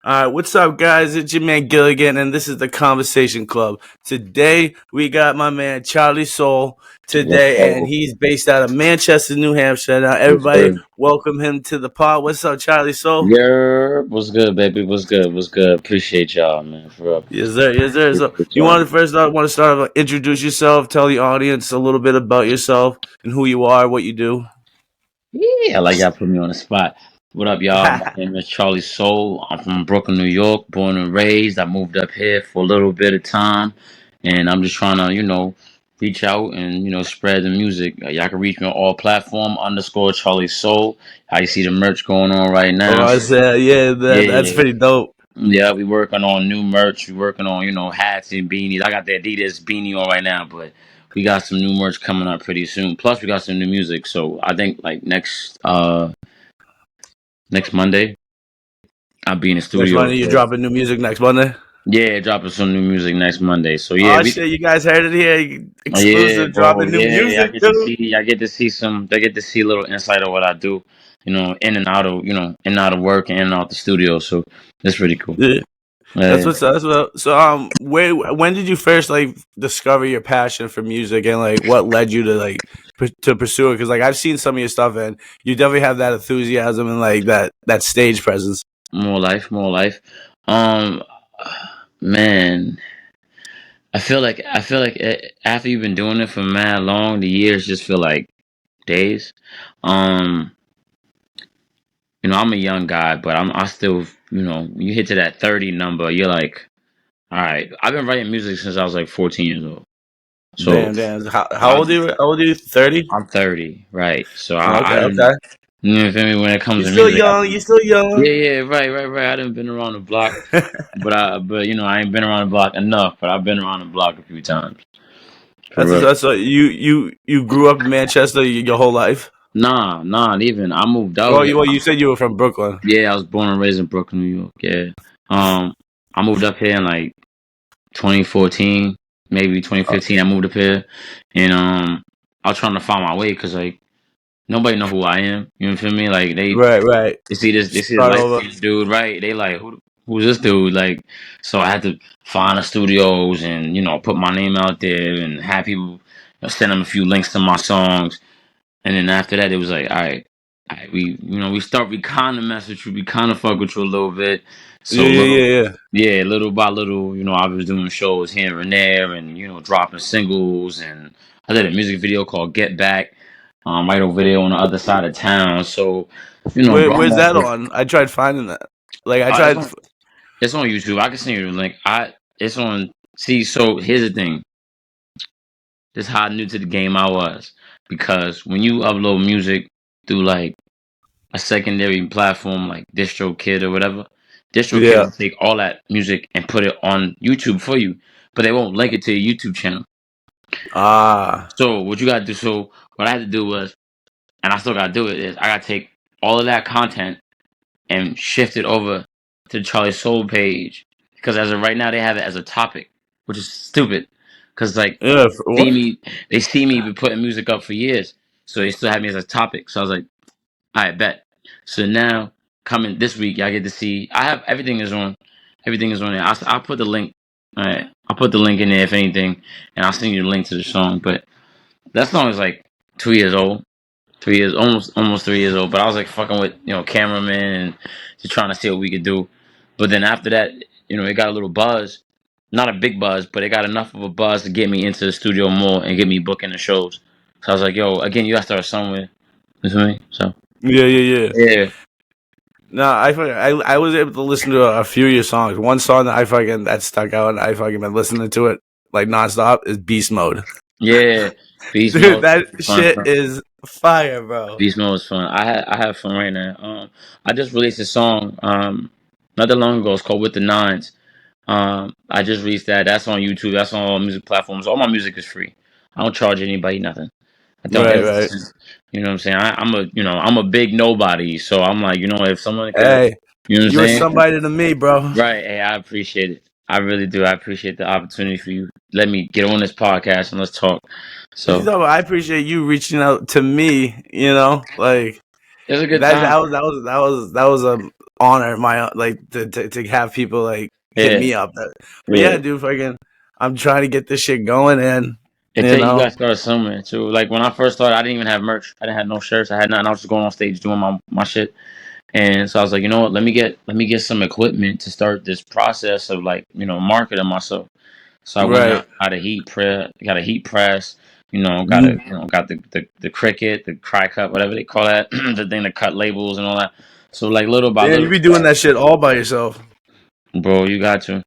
All right, what's up, guys? It's your man Gilligan, and this is the Conversation Club. Today, we got my man CharliSoul Let's today, and go. he's based out of Manchester, New Hampshire. Now, Yes, everybody, sir. welcome him to the pod. What's up, CharliSoul? Yeah, what's good, baby? What's good? What's good? Appreciate y'all, man. For real. Yes, sir. Yes, sir. So, Appreciate you y'all. want to first want to start off, introduce yourself, tell the audience a little bit about yourself and who you are, what you do. Yeah, like y'all put me on the spot. What up, y'all? My name is Charlie Soul. I'm from Brooklyn, New York, born and raised. I moved up here for a little bit of time, and I'm just trying to, reach out and spread the music. Y'all can reach me on all platform _Charlie Soul. How you see the merch going on right Oh, now? I said, yeah, that's Yeah. pretty dope. Yeah, we working on new merch. We working on, hats and beanies. I got the Adidas beanie on right now, but we got some new merch coming up pretty soon. Plus we got some new music. So I think like next Monday, I'll be in the Next studio. Monday, you're dropping new music next Monday. Yeah, dropping some new music next Monday. So yeah, Oh, we shit, you guys heard it here. yeah, Exclusive, bro. dropping new Yeah, music, too. I get to see some they get to see a little insight of what I do, in and out of, in and out of work and in and out the studio. So that's pretty cool. Yeah. That's Yeah. what's that's what. So where when did you first like discover your passion for music and like what led you to to pursue it? Because like I've seen some of your stuff and you definitely have that enthusiasm and like that stage presence. More life, more life. Um, man, I feel like after you've been doing it for mad long, the years just feel like days. Um, I'm a young guy, but I still, you hit to that 30 number, you're like, all right. I've been writing music since I was like 14 years old. So Damn, damn. How I, old are you? How old are you? 30? I'm 30, right? So I Okay, didn't, okay. feel me? When it comes You're to still music, young. You're still yeah, young. yeah, right, right, right. I done been around the block. But I ain't been around the block enough. But I've been around the block a few times. For real. That's what you grew up in Manchester your whole life. Nah, not even. I moved out Oh, here. you said you were from Brooklyn. Yeah, I was born and raised in Brooklyn, New York. Yeah. I moved up here in like 2014, maybe Oh, 2015. I moved up here, and I was trying to find my way because like nobody know who I am. You know what I mean? Like right, right. they see this Start light over. skinned dude, right? They like who's this dude? Like, so I had to find the studios and put my name out there and have people send them a few links to my songs. And then after that, it was like, all right, we kind of mess with you, we kind of fuck with you a little bit. Yeah, So yeah, yeah, yeah. little by little, I was doing shows here and there, and dropping singles, and I did a music video called "Get Back," right over there on the other side of town. So, bro, I'm Where's that also, on? I tried finding that. Like I it's tried. on YouTube. I can send you the link. It's on. See, so here's the thing. This is how new to the game I was, because when you upload music through like a secondary platform like DistroKid or whatever, DistroKid Yeah. will take all that music and put it on YouTube for you, but they won't link it to your YouTube channel. Ah. So what you gotta do? So what I had to do was, and I still gotta do it, is I gotta take all of that content and shift it over to the Charlie Soul page, because as of right now they have it as a topic, which is stupid. Because like Yeah. see What? me, they see me been putting music up for years, so they still have me as a topic. So I was like, I bet. So now coming this week, y'all get to see. I have everything is on. Everything is on there. I'll put the link. All right, I'll put the link in there if anything, and I'll send you the link to the song. But that song is like 2 years old. 3 years, almost 3 years old. But I was like fucking with cameraman and just trying to see what we could do. But then after that, it got a little buzz. Not a big buzz, but it got enough of a buzz to get me into the studio more and get me booking the shows. So I was like, yo, again, you gotta start somewhere. You feel me? So Yeah, yeah, yeah. yeah. No, I was able to listen to a few of your songs. One song that I fucking that stuck out and I fucking been listening to it like nonstop is Beast Mode. Yeah, beast Dude, mode that is fun. shit is fire, bro. Beast mode is fun. I have fun right now. I just released a song not that long ago. It's called "With the Nines." I just released that. That's on YouTube. That's on all music platforms. All my music is free. I don't charge anybody nothing. I don't Right, any right. cent. You know what I'm saying? I'm a big nobody. So I'm like, if someone could, Hey, you know what I'm you were saying? somebody to me, bro. Right. Hey, I appreciate it. I really do. I appreciate the opportunity for you. Let me get on this podcast and let's talk. What you So talking about? I appreciate you reaching out to me. Like it's a good that. time. That was honor my like to have people like hit Yeah, me up. But yeah. yeah, dude, fucking, I'm trying to get this shit going, and It you take you know, guys start somewhere too. Like when I first started, I didn't even have merch. I didn't have no shirts. I had nothing. I was just going on stage doing my shit. And so I was like, you know what? Let me get some equipment to start this process of like marketing myself. So I went right. out, got a heat press. Mhm. Got the cricket, the cry cut, whatever they call that, the thing to cut labels and all that. So like little by Yeah, you little, be doing that shit all by yourself. bro, you got to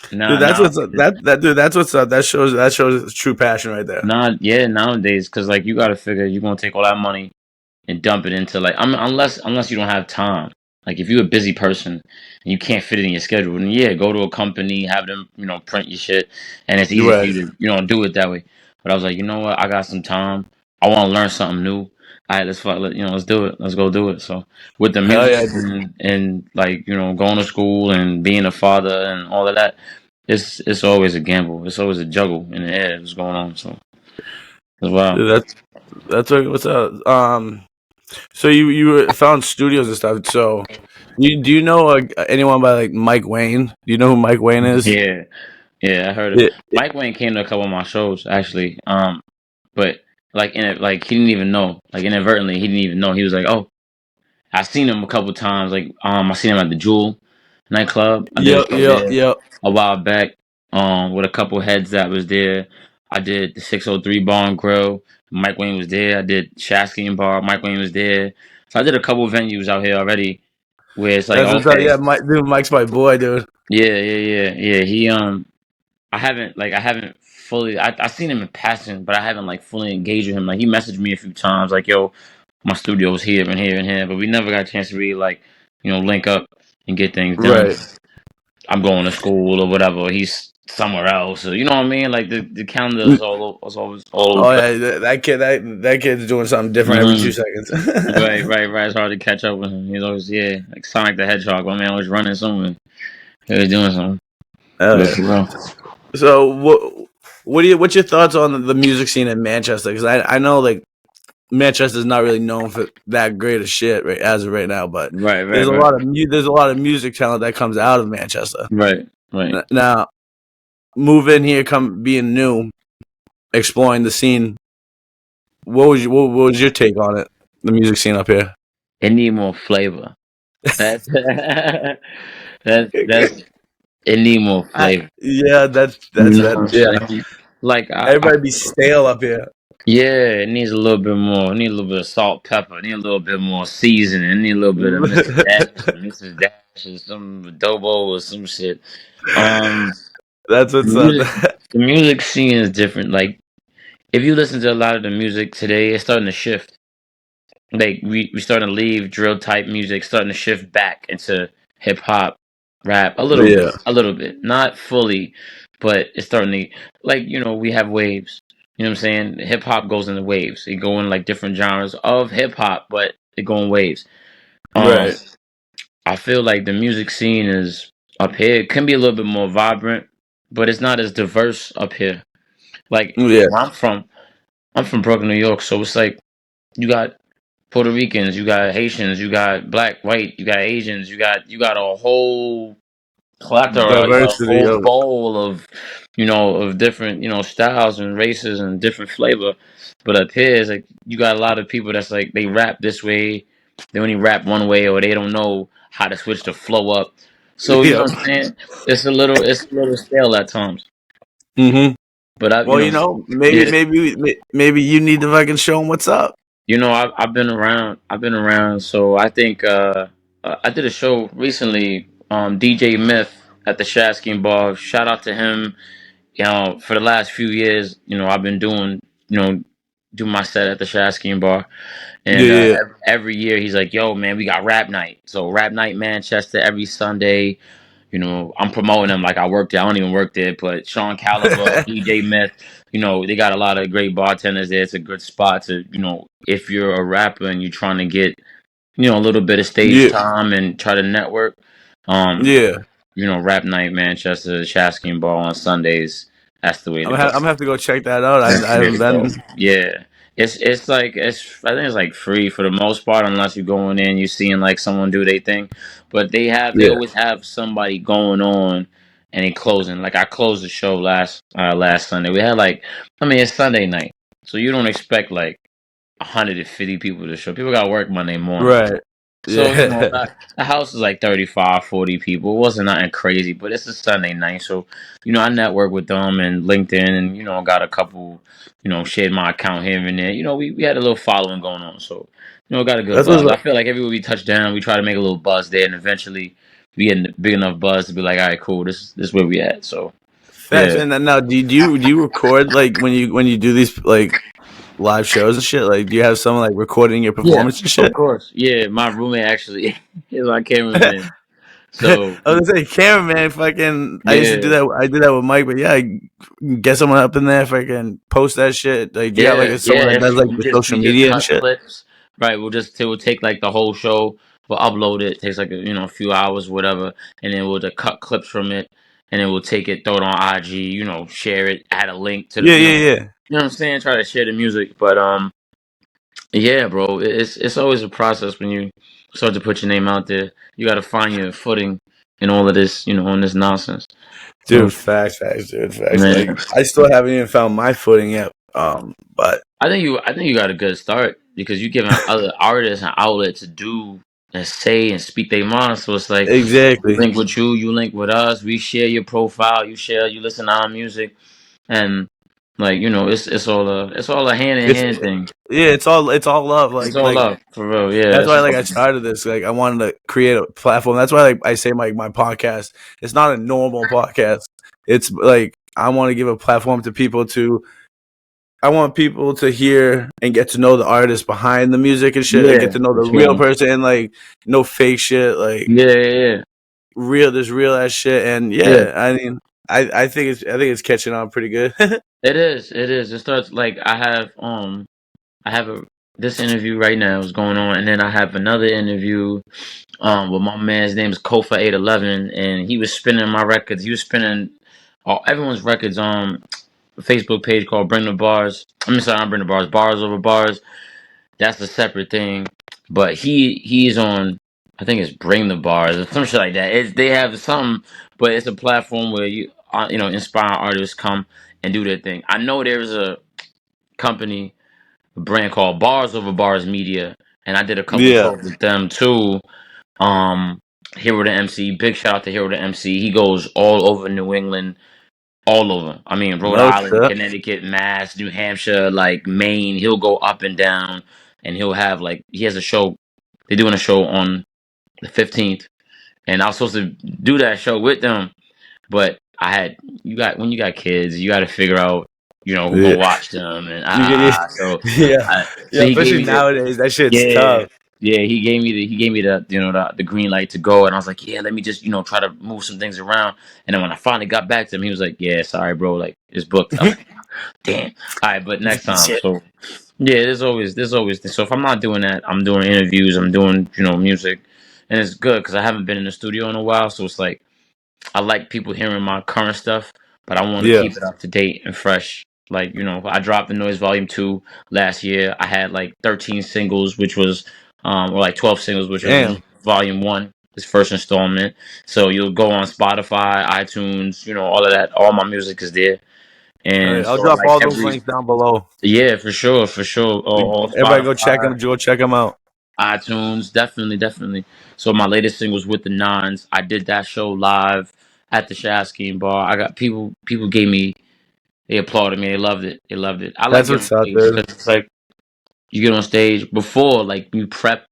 Dude, now that's what's up. nowadays. That's what's up. That shows true passion right there. Nowadays, because like you got to figure you're gonna take all that money and dump it into like unless you don't have time. Like if you're a busy person and you can't fit it in your schedule, then yeah, go to a company, have them print your shit, and it's easy for Right. you to do it that way. But I was like, you know what, I got some time. I want to learn something new. All right, let's do it. Let's go do it. So with the Hell music yeah, dude. and like going to school and being a father and all of that, it's always a gamble. It's always a juggle in the air that's going on. So as well. Dude, that's what's up. So you found studios and stuff. So do you know anyone by like Mike Wayne? Do you know who Mike Wayne is? Yeah, yeah, I heard of Yeah. Mike Wayne came to a couple of my shows actually. But like in it, like he didn't even know. Like inadvertently, he didn't even know. He was like, "Oh, I seen him a couple times. Like I seen him at the Jewel nightclub. I did a Yep. show Yep. there Yep. a while back. With a couple heads that was there. I did the 603 Bar and Grill. Mike Wayne was there. I did Shasky and Bar. Mike Wayne was there. So I did a couple venues out here already where it's like, That's what's up. okay, Yeah, Mike's my boy, dude. yeah. I haven't fully. I seen him in passing, but I haven't like fully engaged with him. Like he messaged me a few times, like, "Yo, my studio's here and here and here," but we never got a chance to really like link up and get things done. Right. I'm going to school or whatever. He's somewhere else, or you know what I mean. Like the calendar is is always all over Oh the yeah, place. that kid's doing something different every Hmm. 2 seconds. Right. It's hard to catch up with him. He's always like Sonic the Hedgehog. My man always running somewhere. He was doing something. Oh But yeah. for real. So what's your thoughts on the music scene in Manchester? Because I know like Manchester's not really known for that great of shit right as of right now, but Right. there's a lot of music talent that comes out of Manchester. Right. Now move in here, come being new, exploring the scene. What was your take on it? The music scene up here. It need more flavor. That's that's it need more flavor. Yeah, You that's know what that. I'm Yeah, saying? Like everybody be stale up here. yeah, it needs a little bit more. It need a little bit of salt, pepper. It need a little bit more seasoning. It need a little bit of Mr. Dash and Mrs. Dash and some adobo or some shit. Um, That's the what's up. music, the music scene is different. Like if you listen to a lot of the music today, it's starting to shift. Like we starting to leave drill type music, starting to shift back into hip hop, rap Yeah, a little bit, not fully, but it's starting to like we have waves. You know what I'm saying? Hip hop goes in the waves. It go in like different genres of hip hop, but it go in waves. Um, right. I feel like the music scene is up here. It can be a little bit more vibrant, but it's not as diverse up here. Like Yeah, where I'm from Brooklyn, New York, so it's like you got Puerto Ricans, you got Haitians, you got black, white, you got Asians, you got a whole plethora, you got a diversity whole of bowl of of different styles and races and different flavor. But up here, it's like you got a lot of people that's like they rap this way, they only rap one way, or they don't know how to switch the flow up. So you know yeah. what I'm saying? It's a little stale at times. Hmm. But I Well, yeah. maybe you need to fucking show them what's up. I've been around. I've been around. So I think I did a show recently. DJ Myth at the Shaskin Bar. Shout out to him. For the last few years, I've been doing, do my set at the Shaskin Bar, Yeah, and yeah, every year he's like, "Yo, man, we got rap night." So rap night Manchester every Sunday. I'm promoting them like I work there. I don't even work there, but Sean Caliber, DJ Myth, they got a lot of great bartenders there. It's a good spot to, if you're a rapper and you're trying to get, a little bit of stage yeah, time and try to network. Um, yeah. Rap night Manchester, Shasky and Bar on Sundays. That's the way to go. I'm gonna have to go check that out. I That's the way haven't to go. been. Yeah. It's like it's I think it's like free for the most part unless you're going in you seeing like someone do their thing, but they Yeah. always have somebody going on and they closing. Like I closed the show last Sunday. We had like I mean it's Sunday night, so you don't expect like 150 people to show. People got to work Monday morning. Right. So, Yeah. the house is like 35, 40 people. It wasn't nothing crazy, but it's a Sunday night. So, I network with them and LinkedIn and, got a couple, shared my account here and there. We had a little following going on. So, got a good That's what's buzz. I up. feel like everywhere we touch down, we try to make a little buzz there and eventually we get a big enough buzz to be like, all right, cool. This is where we at. So, Facts. yeah. And then now, do you record like when you do these like live shows and shit? Like, do you have someone like recording your Yeah, performance and of shit? course. Yeah, my roommate actually is my cameraman. I So, was gonna say, cameraman. Fucking, I used to do yeah. that. I did that with Mike, but yeah, get someone up in there. Fucking post that shit. Like, do you have like Yeah, someone yeah. that does If like we the just social we just media and cut shit? clips, right? We'll take like the whole show, we'll upload it. Takes like a few hours, whatever, and then we'll just cut clips from it, and then we'll take it, throw it on IG, share it, add a link to the, Yeah, yeah, yeah. what I'm saying, try to share the music. But yeah, bro, it's always a process when you start to put your name out there. You got to find your footing in all of this, on this nonsense. So Dude, facts, dude, facts. Like, man. I still haven't even found my footing yet. But I think you got a good start because you giving other artists an outlet to do and say and speak their mind. So it's like we exactly. link with you, you link with us. We share your profile, you listen to our music, and like it's all a hand in It's hand thing. yeah, it's all love. It's Like all like love for real. Yeah, that's it's why all like I started this. Like I wanted to create a platform. That's why like I say my podcast. It's not a normal podcast. It's like I want to give a platform to people to. I want people to hear and get to know the artist behind the music and shit, and get yeah, to know for the real sure. person and like no fake shit. Like Yeah, yeah, there's real ass shit. And yeah. yeah, I mean, I think it's catching on pretty good. It is. It is. It starts like I have this interview right now is going on, and then I have another interview with my man's name is Kofa 811, and he was spinning my records. He was spinning all everyone's records on a Facebook page called Bring the Bars. I'm sorry, not Bring the Bars, Bars Over Bars. That's a separate thing, but he's on. I think it's Bring the Bars or some shit like that. They have something, but it's a platform where inspire artists come and do their thing. I know there's a company, a brand called Bars Over Bars Media, and I did a couple Yeah, shows with them too. um, Hero the MC. Big shout out to Hero the MC. He goes all over New England, all over. I mean, Rhode no Island, shit. Connecticut, Mass, New Hampshire, like Maine. He'll go up and down, and he'll have like he has a show. They're doing a show on the 15th, and I was supposed to do that show with them, but I had when you got kids, you got to figure out who Yeah, gonna watch them, and you get so yeah, so yeah. he gave Especially me the nowadays, that shit's yeah, tough. yeah. He gave me the the green light to go, and I was like, yeah, let me just try to move some things around. And then when I finally got back to him, he was like, yeah, sorry, bro, like it's booked. I was like, damn. All right, but next time. Shit. So yeah, there's always this. So if I'm not doing that, I'm doing interviews, I'm doing music, and it's good because I haven't been in the studio in a while. So it's like I like people hearing my current stuff, but I want to Yeah, keep it up to date and fresh. Like, I dropped the Noise Volume 2 last year. I had like 13 singles, which was, or like 12 singles, which was damn. Volume 1, this first installment. So you'll go on Spotify, iTunes, all of that. All my music is there. All right, And I'll so, drop like, all those links down below. yeah, for sure, for sure. Like, All everybody go check Spotify, them. Go check them out. iTunes, definitely, definitely. So my latest single was with the Nines. I did that show live at the Shasky Bar. I got people gave me, they applauded me. They loved it. They loved it. I like That's getting on what's up, stage dude. because it's like you get on stage before, like you prep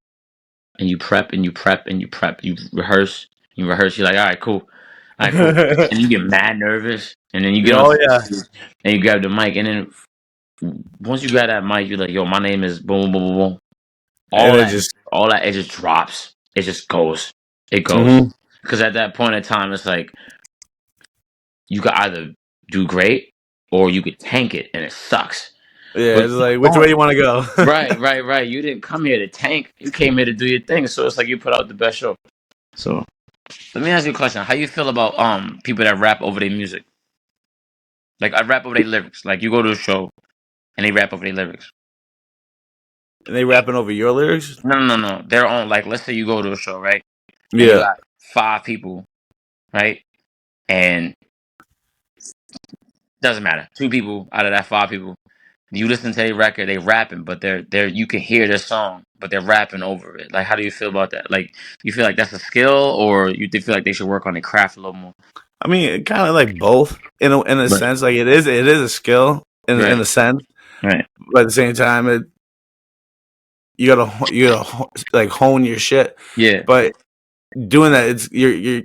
and you prep and you prep and you prep. You rehearse. You're like, all right, cool, all right, cool, and you get mad nervous, and then you get on Oh yeah, stage and you grab the mic, and then once you grab that mic, you're like, yo, my name is boom, boom, boom, boom. and all it that just. all that it just drops. It just goes. It goes. Hmm. Because at that point in time it's like you could either do great or you could tank it and it sucks. Yeah, But it's you like which way don't. you want to go. Right, right, right. You didn't come here to tank. You came here to do your thing. So it's like you put out the best show. So let me ask you a question. How you feel about people that rap over their music? Like I rap over their lyrics. Like you go to a show and they rap over their lyrics. And they rapping over your lyrics? No. They're on, like, let's say you go to a show, right? And you Yeah. got 5 people, right? And doesn't matter. 2 people out of that 5 people. You listen to their record, they rapping, but they're you can hear their song, but they're rapping over it. Like, how do you feel about that? Like, you feel like that's a skill, or you feel like they should work on their craft a little more? I mean, kind of like both in a Right, sense. Like it is a skill in right, a sense, right. but at the same time, you gotta like hone your shit. Yeah, But doing that, you're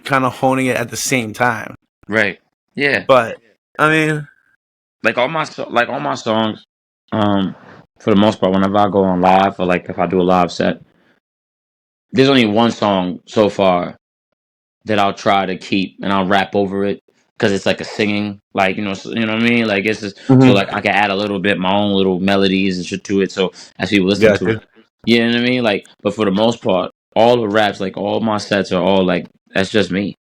kind of honing it at the same time. right. Yeah. But I mean, Like all my songs, um, for the most part, whenever I go on live, or like if I do a live set, there's only one song so far that I'll try to keep, and I'll rap over it because it's like a singing, like, you know what I mean. Like, it's just so, mhm, like, I can add a little bit my own little melodies and shit to it, so as people listen to it, gotcha. you know what I mean. Like, but for the most part, all the raps, like all my sets are all like that's just me.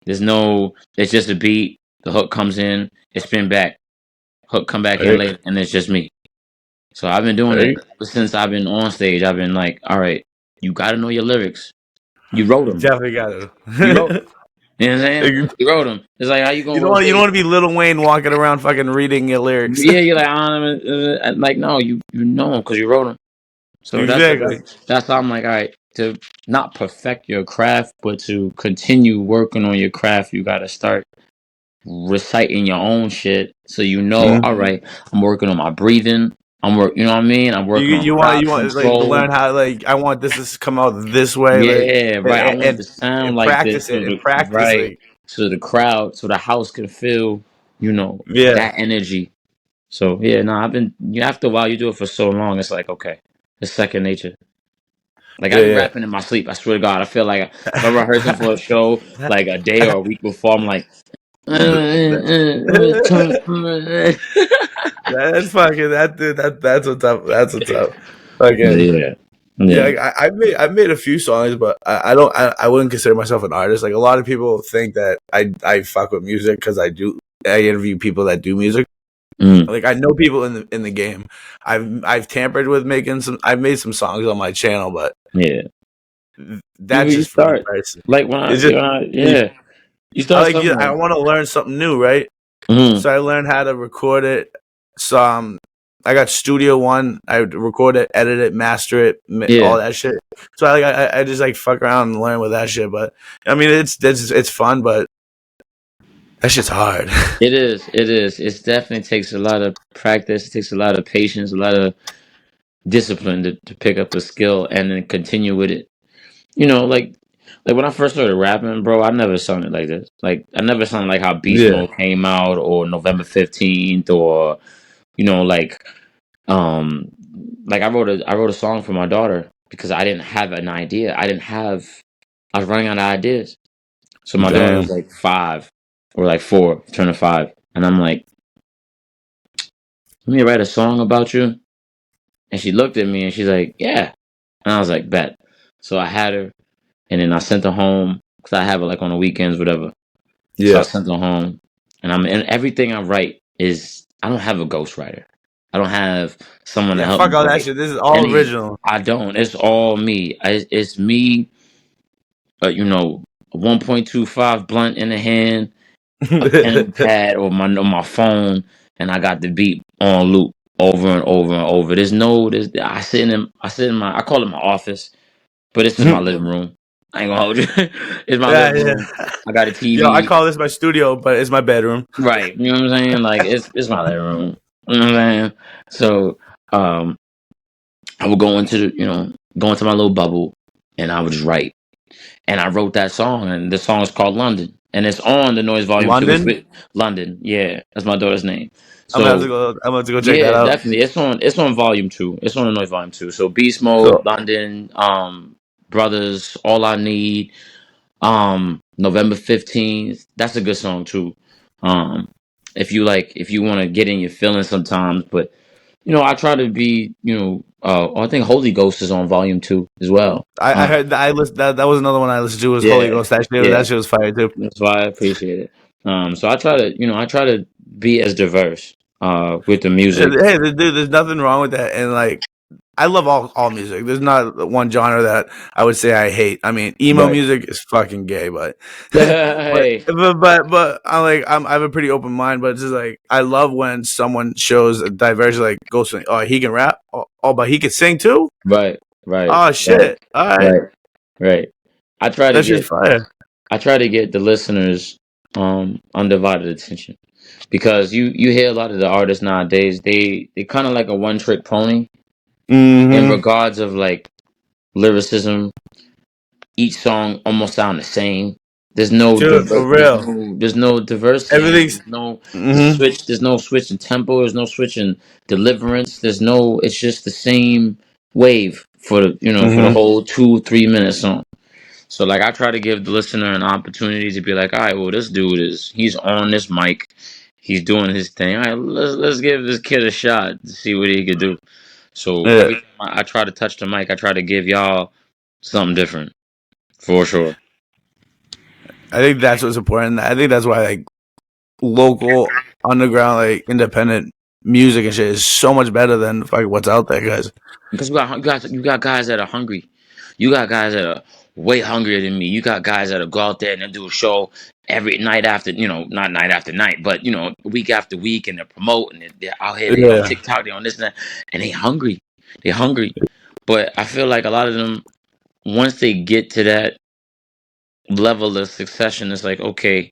There's no, it's just a beat. The hook comes in, it spin back, hook come back in Right, later, and it's just me. So I've been doing right. it ever since I've been on stage. I've been like, all right, you got to know your lyrics. You wrote You them. definitely got You wrote 'em. to. You know what I'm saying? You wrote them. It's like, how you You gonna don't go on want you don't stage? want to be Little Wayne walking around fucking reading your lyrics. Yeah, you're like, I don't know. Like, no, you know them because you wrote them. So that's Exactly. that's that's how I'm like, all right, to not perfect your craft, but to continue working on your craft, you got to start reciting your own shit. So all Mhm. right, I'm working on my breathing. You know what I mean? I'm You working on you want crowd you want like control. learn how like I want this to come out this way like Yeah, right. I want and, to sound and like this, practice so it and practice like the crowd, so the house can feel, yeah that energy. So yeah, no, after a while you do it for so long, it's like, okay, it's second nature. Like, I be yeah rapping in my sleep. I swear to God, I feel like if I'm rehearsing for a show like a day or a week before, I'm like, that's fucking that dude that's what's up that's what's up fucking yeah, yeah yeah, I've made a few songs but I don't I wouldn't consider myself an artist like a lot of people think that I fuck with music because I interview people that do music. mm, Like I know people in the game. I've tampered with making some. I've made some songs on my channel, but yeah. that's You just for me start personally. like It's just yeah, you I start like you. I somewhere. want to learn something new, right? Mm, So I learned how to record it. Some I got Studio One. I would record it, edit it, master it, all yeah. that shit. So I just like fuck around and learn with that shit. But I mean, it's fun, but that shit's hard. It is. It is. It definitely takes a lot of practice. It takes a lot of patience, a lot of discipline to pick up a skill and then continue with it. Like when I first started rapping, bro, I never sounded like this. Like, I never sounded like how Beast Yeah. Mode came out, or November 15th, or like, um I wrote a song for my daughter because I didn't have an idea. I was running out of ideas. So my daughter was Damn. like 5 or like 4, turning 5, and I'm like, let me write a song about you. And she looked at me and she's like, yeah. And I was like, bet. So I had her, and then I sent her home because I have her like on the weekends, whatever. So I Yeah. sent her home, and everything I write is, I don't have a ghostwriter. I don't have someone to Yeah. help Fuck me all that write shit. This is all any. original. I don't. It's all me. It's me. A 1.25 blunt in the hand, a pen and pad, or my phone, and I got the beat on loop over and over and over. I call it my office, but it's just my living room. I ain't gonna hold you. It's my Yeah, living yeah. room. I got a Yo, I TV. call this my studio, but it's my bedroom. Right. You know what I'm saying? Like, it's my living room. You know what I'm saying? So, um I would go into my little bubble, and I would just write. And I wrote that song, and the song is called London. And it's on the Noise Volume 2. It's London. with London. Yeah, that's my daughter's name. I'm gonna have to So go. I'm gonna have to go check that yeah, out. definitely. It's on Volume 2. It's on the Noise Volume 2. So Beast Mode, So London, Brothers, All I Need, November 15th. That's a good song too. Um if you want to get in your feelings sometimes, but I try to be, I think Holy Ghost is on Volume 2 as well. I heard that I listened. That was another one I listened to was Holy Yeah, Ghost. That yeah. shit was fire too. That's why I appreciate it. So I try to be as diverse with the music. Hey, dude, there's nothing wrong with that. And like I love all music. There's not one genre that I would say I hate. I mean, emo Right. music is fucking gay, but but Hey. I have a pretty open mind. But it's just like I love when someone shows a diversion, like goes from, oh, he can rap, but he can sing too. Right. Right. Oh Right. shit! All right, Right. Right. I try to that's just get fire. I try to get the listeners undivided attention because you hear a lot of the artists nowadays they kind of like a one trick pony in Mm-hmm. regards of like lyricism. Each song almost sound the same. Dude, for real, there's no diversity. everything's. There's no Mm-hmm. there's no switch in tempo. There's no switch in deliverance. There's no. It's just the same wave for the for the Mm-hmm. whole 2 3 minute song. So like I try to give the listener an opportunity to be like, all right, well this dude he's on this mic, he's doing his thing. All right, let's give this kid a shot to see what he could do. So Yeah, every time I try to touch the mic, I try to give y'all something different for sure. I think that's what's important. I think that's why like local underground like independent music and shit is so much better than like what's out there, guys. Because you got guys that are hungry. You got guys that are way hungrier than me. You got guys that'll go out there and they'll do a show every night after, not night after night, but week after week, and they're promoting it. They're out here, they on Yeah, TikTok, they on this and that, and they hungry. They hungry. But I feel like a lot of them, once they get to that level of succession, it's like, okay,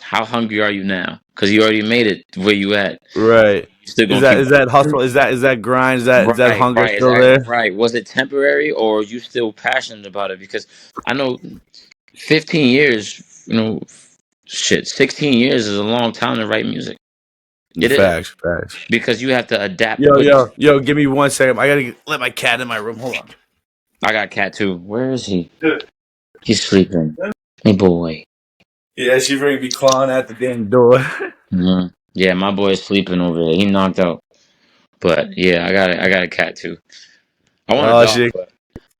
how hungry are you now? Because you already made it where you at. right. You still gonna keep Is that hustle? Is that grind? Is that Right, hunger right, still exactly, there? right. Was it temporary or are you still passionate about it? Because I know 15 years, shit, 16 years is a long time to write music. It is. Facts, facts. Because you have to adapt. Yo, But yo, yo, give me 1 second. I gotta let my cat in my room. Hold on. I got cat too. Where is he? He's sleeping. Hey, boy. Yeah, she's ready to be clawing at the damn door. Yeah, my boy is sleeping over there. He knocked out. But yeah, I got a cat too. I want a Oh dog, shit. but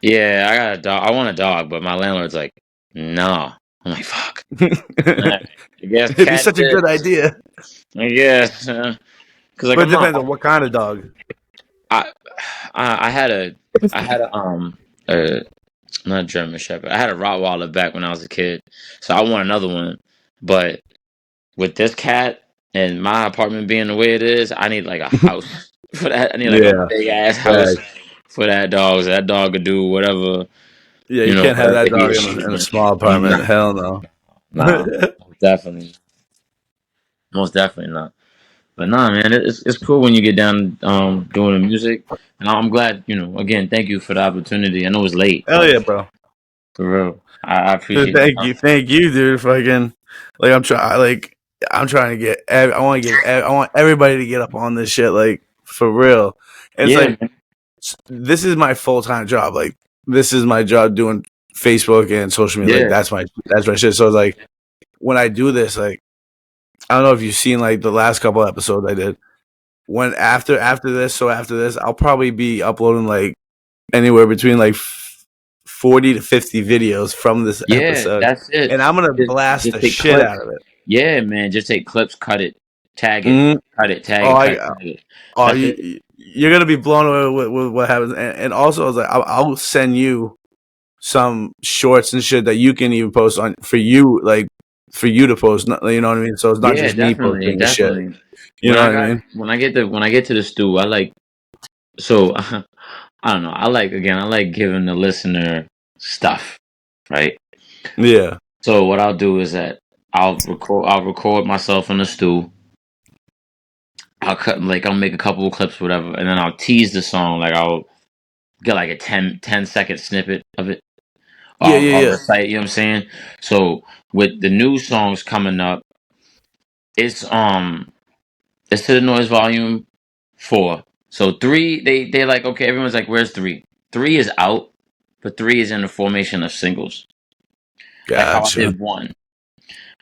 yeah, I got a dog. I want a dog, but my landlord's like, no. I'm like, fuck. Alright, I guess It'd be cat such a it good is. idea. I guess, because like But it I'm not. depends on what kind of dog. I I had a not a German Shepherd. I had a Rottweiler back when I was a kid, so I want another one. But with this cat and my apartment being the way it is, I need like a house for that. I need like a Yeah, big ass house facts. for that dog. So that dog could do whatever Yeah, you can't have whatever that he dog or she in a wants. small apartment. Hell no. Nah, definitely, most definitely not. But nah, man, it's cool when you get down doing the music, and I'm glad. Again, thank you for the opportunity. I know it's late, Hell but yeah, bro. for real, I appreciate the time. Thank you, dude. Fucking, like I'm trying to get. I want everybody to get up on this shit, like for real. And it's Yeah, like man. this is my full time job. Like this is my job doing Facebook and social media. Like Yeah, that's my shit. So it's like when I do this, like I don't know if you've seen like the last couple episodes I did. When after this, I'll probably be uploading like anywhere between like 40 to 50 videos from this yeah. episode, That's it. and I'm gonna Just, blast just the take shit clips. out of it. Yeah, man. Just take clips, cut it, tag it, Mm-hmm. cut it, tag Oh, it, cut it, tag it. oh, That's it. you're gonna be blown away with what happens, and also I was like, I'll send you some shorts and shit that you can even post on for you, like for you to post. You know what I mean? So it's not Yeah, just me definitely, posting the shit. definitely. You When know I what I got mean? when I get to the stew, I like so I don't know. I like giving the listener stuff, right? Yeah, So what I'll do is that I'll record myself in the stew. I'll make a couple of clips, whatever, and then I'll tease the song. Like I'll get like a 10-second snippet of it. yeah, I'll yeah, recite. You know what I'm saying? So with the new songs coming up, it's it's to the noise volume 4. So 3, they're like, okay, everyone's like, where's 3? 3 is out, but 3 is in the formation of singles. Like how I Gotcha. did 1.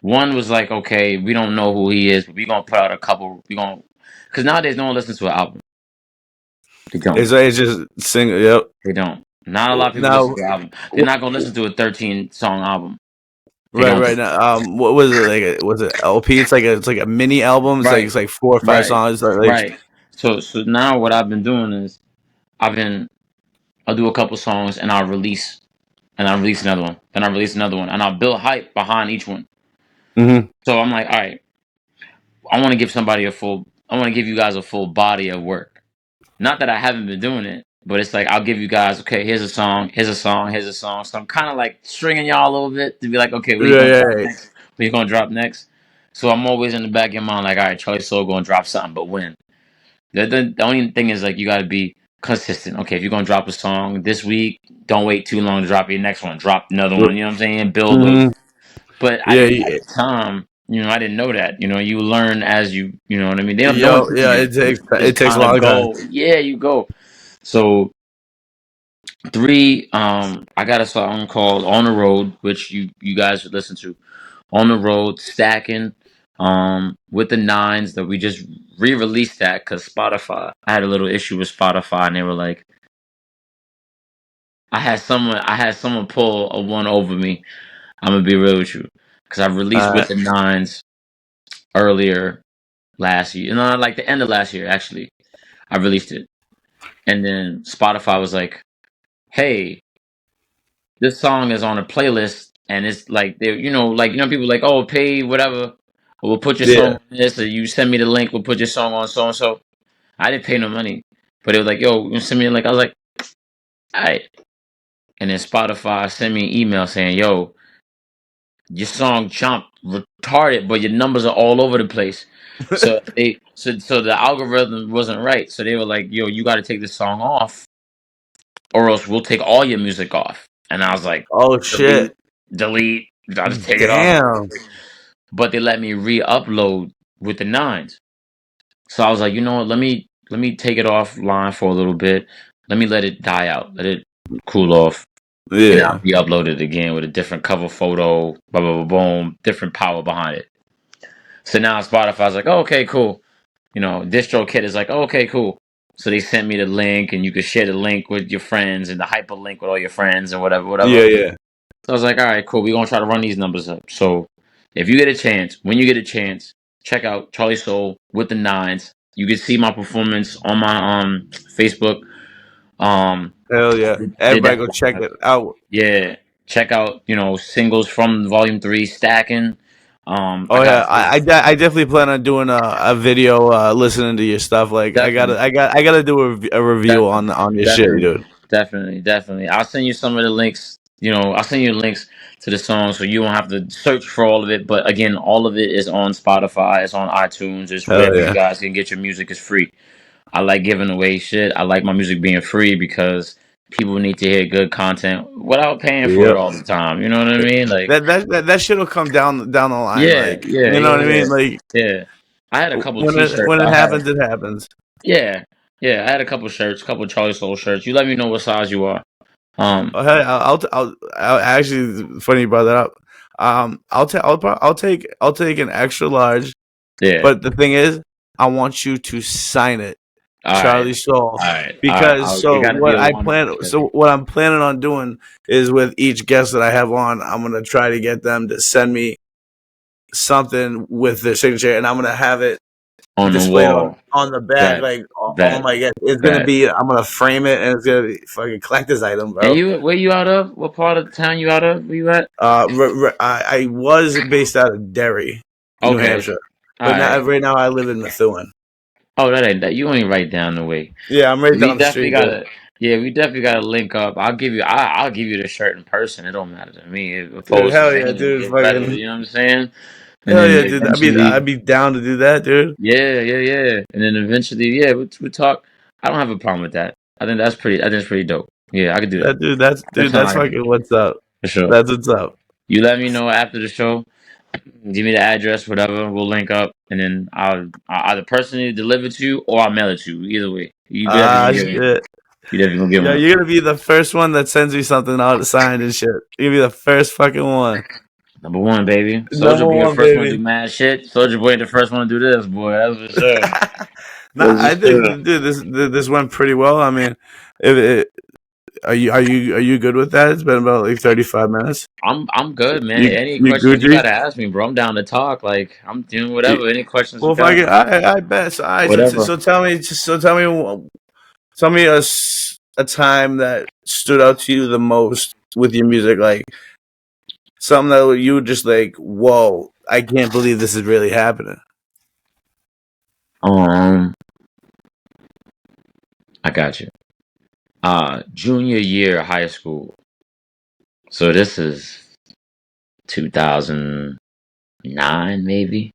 1 was like, okay, we don't know who he is, but we gonna put out a couple. We gonna because nowadays no one listens to an album. They don't. It's just single. Yep. They don't. Not a lot of people listen Now, to an album. They're wh- not gonna listen to a 13-song album. They right, don't. right now. What was it like? Was it LP? It's like a mini album. Right, It's like 4 or 5 right, songs. Like right. So now what I've been doing is I've been I'll do a couple songs and I'll release another one, then I'll release another one, and I'll build hype behind each one. Mm-hmm. So I'm like, all right, I want to give somebody I want to give you guys a full body of work. Not that I haven't been doing it, but it's like I'll give you guys, okay, here's a song, here's a song, here's a song. So I'm kind of like stringing y'all a little bit to be like, okay, what are you Yeah, gonna yeah, drop yeah. next? What are you gonna drop next? So I'm always in the back of your mind, like, all right, CharliSoul gonna drop something, but when? The only thing is like you gotta be consistent. Okay, if you're gonna drop a song this week, don't wait too long to drop your next one. Drop another one. You know what I'm saying? Build those. Mm-hmm. But I Yeah, didn't at yeah. the time. I didn't know that. You learn as you know what I mean. They don't, no one Yo, teaches yeah, you. Just it takes a kind of long time. go. Yeah, you go. So three. I got a song called "On the Road," which you guys should listen to. On the Road, stacking. With the nines that we just re-released that because Spotify. I had a little issue with Spotify, and they were like, I had someone pull a one over me. I'm gonna be real with you because I released Uh, with the nines earlier last year. Like the end of last year, actually. I released it. And then Spotify was like, hey, this song is on a playlist. And it's like, people like, oh, pay whatever. Or we'll put your song yeah. on this. Or you send me the link. We'll put your song on so and so. I didn't pay no money. But it was like, yo, you send me a link. I was like, all right. And then Spotify sent me an email saying, yo, your song jumped retarded, but your numbers are all over the place. So the algorithm wasn't right. So they were like, yo, you got to take this song off or else we'll take all your music off. And I was like, Oh shit! delete, delete. I'll just take it off. Damn. But they let me re-upload with the nines. So I was like, you know what? Let me take it offline for a little bit. Let me let it die out. Let it cool off. And I'll Yeah. re-upload it again with a different cover photo, blah blah blah boom, different power behind it. So now Spotify's like, oh, okay, cool. DistroKid is like, oh, okay, cool. So they sent me the link, and you could share the link with your friends and the hyperlink with all your friends and whatever, Yeah, whatever. yeah. So I was like, all right, cool. We're gonna try to run these numbers up. So if you get a chance, when you get a chance, check out CharliSoul with the nines. You can see my performance on my Facebook. Um, Hell yeah! did Everybody that go check live. it out. Yeah, check out singles from Volume 3, stacking. I Oh got yeah, I definitely plan on doing a video, listening to your stuff. Like definitely. I gotta do a review Definitely, on your shit, definitely, dude. definitely. I'll send you some of the links. I'll send you links to the song so you won't have to search for all of it. But again, all of it is on Spotify. It's on iTunes. It's Hell wherever you yeah. guys can get your music. It's free. I like giving away shit. I like my music being free because people need to hear good content without paying for it Yep. all the time. You know what I mean? Like, That shit will come down the line. yeah, Like, yeah, you know yeah, what I mean? yeah, Like, yeah. I had a couple when T-shirts. it I had, happens, it happens. yeah, yeah. I had a couple shirts, couple Charlie Soul shirts. You let me know what size you are. Um, Oh, hey, I'll actually funny you brought that up. I'll take an extra large, yeah. but the thing is, I want you to sign it, All right, Charlie Soul, all right, all right. because It got to be a one. what I'm planning on doing is with each guest that I have on, I'm gonna try to get them to send me something with their signature, and I'm gonna have it On the displayed wall. on the back, Bet, like all bet, my guests. It's gonna bet. be. I'm gonna frame it, and it's gonna be fucking collector's item, And bro. you, where you out of? What part of the town you out of? Where you at? I was based out of Derry, New Okay, Hampshire, all but now right. right now I live in Methuen. Oh, that ain't that. You ain't right down the way. Yeah, I'm right We down the definitely street, dude. gotta. Yeah, we definitely gotta link up. I'll give you the shirt in person. It don't matter to me. Dude, Opposed to hell yeah, mailing dude. it, better. Fucking You know what I'm saying? And hell then yeah, dude. eventually, I'd be down to do that, dude. yeah, yeah, yeah. And then eventually, yeah, we talk. I don't have a problem with that. I think that's pretty dope. Yeah, I could do that. That sounds That's like a fucking what's up. for sure. That's what's up. You let me know after the show. Give me the address, whatever. We'll link up, and then I'll either personally deliver to you or I'll mail it to you. Either way, you definitely Ah gonna get one. shit. You definitely gonna get Yeah, one. you're gonna be the first one that sends me something out signed and shit. You're gonna be the first fucking one. Number one, baby. Soldier Number Boy, the one, first one to baby. do mad shit. Soldier Boy, the first one to do this, boy. That's for sure. Nah, That's I for think, sure. dude, this went pretty well. I mean, if it, are you good with that? It's been about like 35 minutes. I'm good, man. Any You questions you Gucci? gotta ask me, bro? I'm down to talk. Like I'm doing You- whatever. Any questions you Well, fuck got? it. I bet. So, Whatever. so tell me, tell me a time that stood out to you the most with your music, like something that you were just like, whoa, I can't believe this is really happening. Um, I got you. Junior year of high school. So this is 2009, maybe.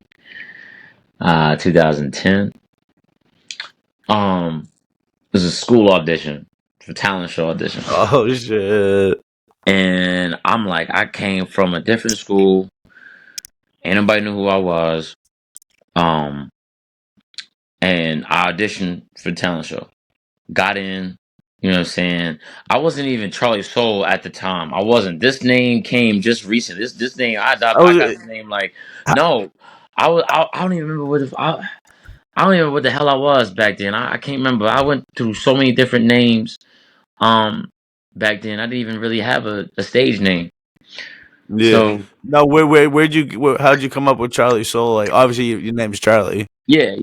2010. It was a school audition for talent show audition, Oh shit! and I'm like, I came from a different school. Ain't nobody knew who I was. Um, and I auditioned for the talent show. Got in. You know what I'm saying? I wasn't even CharliSoul at the time. I wasn't. This name came just recent. This name I I got was the name like no. I don't even remember I don't even know what the hell I was back then. I can't remember. I went through so many different names. Um, Back then I didn't even really have a stage name. yeah. So No, how'd you come up with Charlie Soul? Like, obviously your name's Charlie, yeah.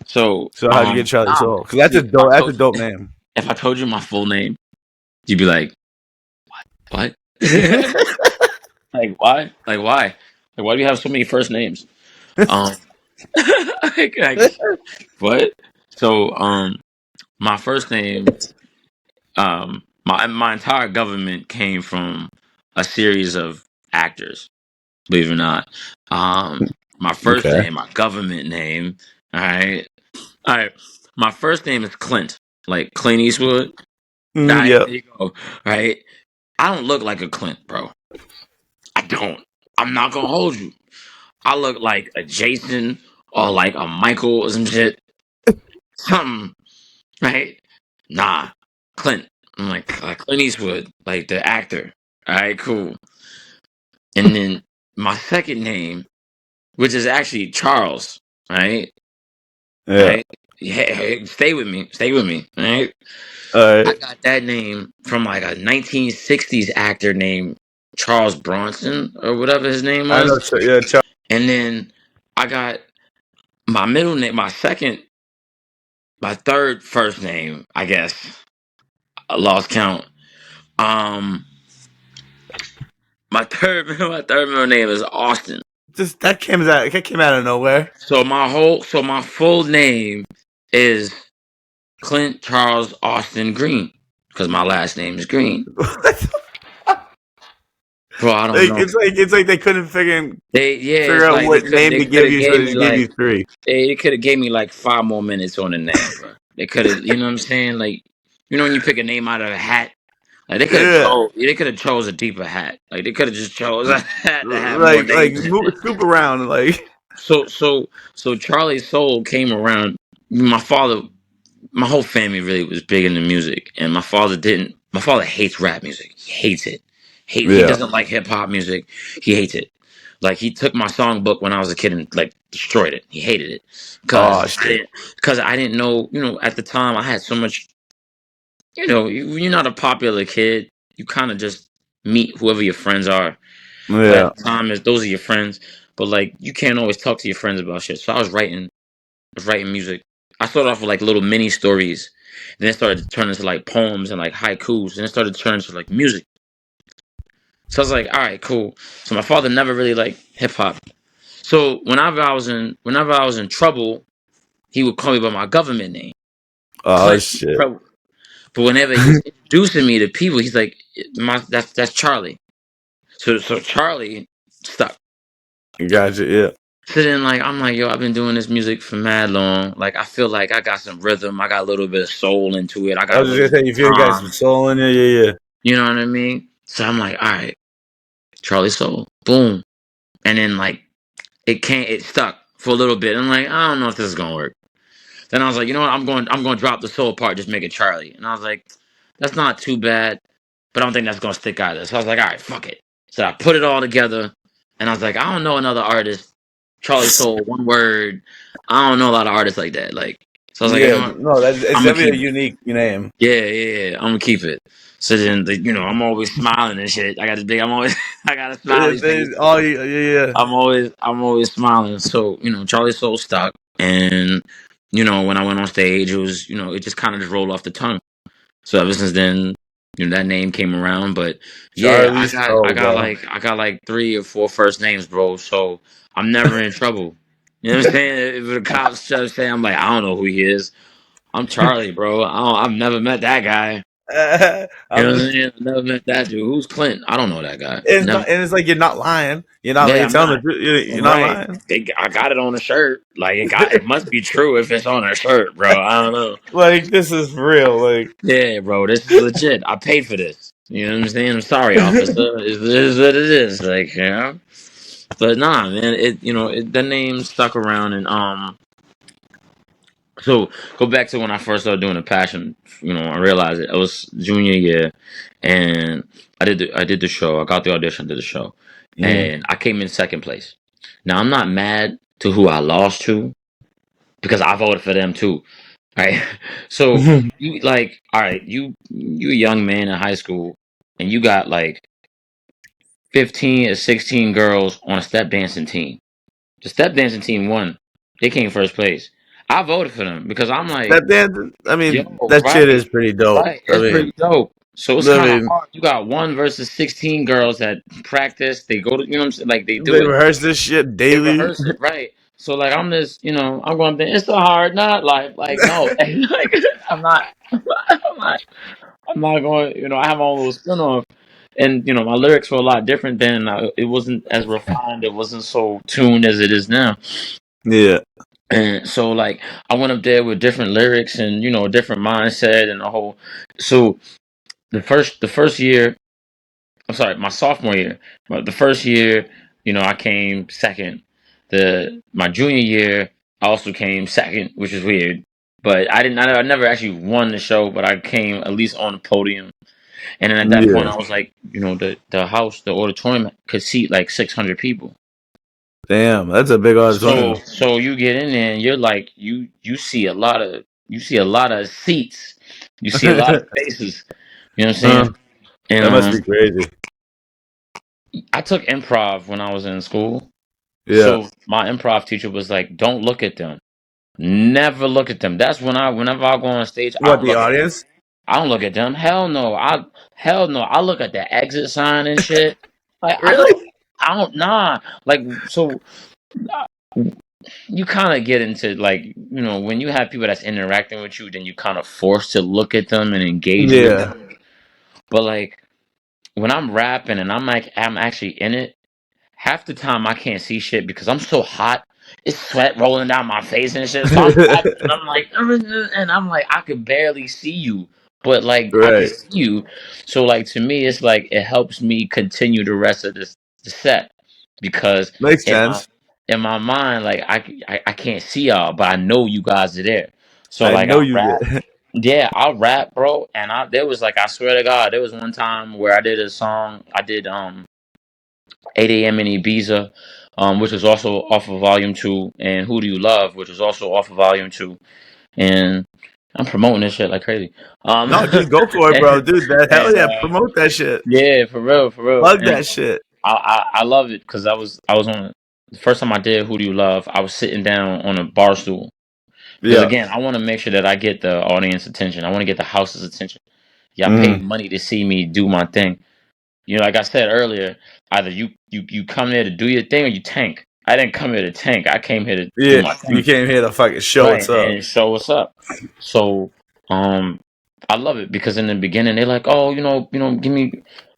So so how'd you get Charlie nah, Soul? Because see that's a dope name. if I told you my full name, you'd be like, what? Like why? Like why? Like why do you have so many first names? Um, like what? So my first name, my entire government came from a series of actors. Believe it or not, my first Okay. name, my government name. All right. My first name is Clint, like Clint Eastwood. All right, Yeah. there you go. All right. I don't look like a Clint, bro. I don't. I'm not gonna hold you. I look like a Jason or like a Michael or some shit. Something, right? Nah. Clint. I'm like Clint Eastwood, like the actor. All right, cool. And then my second name, which is actually Charles, right? Yeah. Right? Yeah, stay with me. Stay with me. Right? All I right. got that name from like a 1960s actor named Charles Bronson or whatever his name I know. was. Yeah. And then I got my middle name, my third first name, I guess. I lost count. Um, my third middle name is Austin. Just that came out of nowhere. So my full name is Clint Charles Austin Green because my last name is Green. Bro, I don't know. It's like they couldn't Yeah, figure it's out like what name they to could give have you, so gave they me just gave you like three. they could have gave me like 5 more minutes on the name, bro. They could have, you know what I'm saying? Like, you know when you pick a name out of a hat, like Yeah. they could have chose a deeper hat. Like they could have just chose a hat to have more Like names in it. scoop around. Like, So Charlie Soul came around. My father, my whole family really was big into music, and my father didn't. My father hates rap music. He hates it. He yeah. doesn't like hip hop music. He hates it. Like he took my songbook when I was a kid and like destroyed it. He hated it Oh shit. because I didn't know. You know, at the time I had so much. You know, you're not a popular kid. You kind of just meet whoever your friends are. Like Yeah. at the time, is those are your friends. But like you can't always talk to your friends about shit. So was writing music. I started off with like little mini stories, and then it started to turn into like poems and like haikus, and it started to turn into like music. So I was like, all right, cool. So my father never really liked hip hop. So whenever I was in trouble, he would call me by my government name, Oh Clint shit. Trouble. But whenever he was introducing me to people, he's like, that's Charlie. So Charlie stuck. Gotcha. Yeah. So then, like, I'm like, yo, I've been doing this music for mad long. Like, I feel like I got some rhythm. I got a little bit of soul into it. I I got a was just little gonna bit say, you of feel you got some time. soul in there. Yeah. Yeah. You know what I mean? So I'm like, all right, Charlie Soul, boom. And then like it stuck for a little bit. I'm like, I don't know if this is gonna work. Then I was like, you know what? I'm going to drop the soul part, just make it Charlie. And I was like, that's not too bad, but I don't think that's gonna stick either. So I was like, all right, fuck it. So I put it all together, and I was like, I don't know another artist, Charlie Soul, one word. I don't know a lot of artists like that. Like, so I was like, you Yeah. know what? No, that's it's I'm gonna definitely keep a it. unique name. Yeah. I'm gonna keep it. So then, I'm always smiling and shit. I got this big. I'm always, I got a smiley face. Oh yeah. Yeah. I'm always smiling. So Charlie Soul stuck, and when I went on stage, it was, it just kind of just rolled off the tongue. So ever since then, that name came around. But yeah, Charlie Soul, bro. I got like 3 or 4 first names, bro. So I'm never in trouble. You know what I'm saying? If the cops try to say I'm like, I don't know who he is. I'm Charlie, bro. I've never met that guy. You know what I'm, I'm saying? I've never met that dude. Who's Clint? I don't know that guy. it's Never. not, and it's like you're not lying. You're not like Yeah, you're I'm telling the not. truth. You're not Right. lying. I got it on a shirt. Like it must be true if it's on a shirt, bro. I don't know. Like this is real. Like Yeah, bro, this is legit. I paid for this. You know what I'm saying? I'm sorry, officer. This is what it is. Like, But nah, man, the name stuck around, and so go back to when I first started doing the passion. I realized it. I was junior year, and I did the show. I got the audition, did the show, mm. and I came in second place. Now I'm not mad to who I lost to because I voted for them too. Right. So you like, all right, you a young man in high school and you got like 15 or 16 girls on a step dancing team. The step dancing team won. They came first place. I voted for them because I'm like, That dance. I yo, mean, that shit right, is pretty dope. right. I It's mean, pretty dope. So it's I kind of mean, hard. You got 1 versus 16 girls that practice. They go to, what I'm saying? Like they do they it. rehearse this shit They daily. rehearse it, right? So like I'm this, I'm going to it's a hard not life. Like no, like I'm not, I'm not, I'm not going. I have my own little spin off, and my lyrics were a lot different then. It wasn't as refined. It wasn't so tuned as it is now. Yeah. And so like I went up there with different lyrics and a different mindset and a whole. So the first year, I'm sorry, my sophomore year. But the first year, I came second. My junior year, I also came second, which is weird. But I didn't. I never actually won the show, but I came at least on the podium. And then at that point, Yeah. I was like, the auditorium could seat like 600 people. Damn, that's a big auditorium. So you get in there and you're like, you see a lot of seats, you see a lot of faces. You know what I'm saying? Huh, And that must be crazy. I took improv when I was in school. Yeah. So my improv teacher was like, "Don't look at them. Never look at them." That's whenever I go on stage, I What, don't the look at them. audience? I don't look at them. Hell no. I look at the exit sign and shit. Like Really? I don't nah. Like so, you kind of get into like when you have people that's interacting with you, then you kind of forced to look at them and engage with Yeah. them. But like when I'm rapping and I'm actually in it. Half the time I can't see shit because I'm so hot. It's sweat rolling down my face and shit. So I'm rapping and I'm like, and I'm like, I could barely see you, but like I can Right. see you. So like to me, it's like it helps me continue the rest of the set because Makes in my sense. in my mind, like I can't see y'all, but I know you guys are there. So I like know I you rap. did. Yeah, I rap, bro, and there was like I swear to God, there was one time where I did a song. I did 8 a.m. in Ibiza, which was also off of Volume 2, and Who Do You Love, which was also off of Volume 2. And I'm promoting this shit like crazy. Um, No, dude, go for it, bro. and, Dude, that hell and yeah, promote that shit. yeah, for real, for real. Plug And that shit. I love it because I was on the first time I did Who Do You Love, I was sitting down on a bar stool. Because Yeah. again, I want to make sure that I get the audience attention. I want to get the house's attention. Y'all paid Mm. money to see me do my thing. Like I said earlier, either you come here to do your thing or you tank. I didn't come here to tank. I came here to do Yeah. my You thing, came here to fucking show right, what's up. and show what's up. So, I love it because in the beginning they're like, oh, give me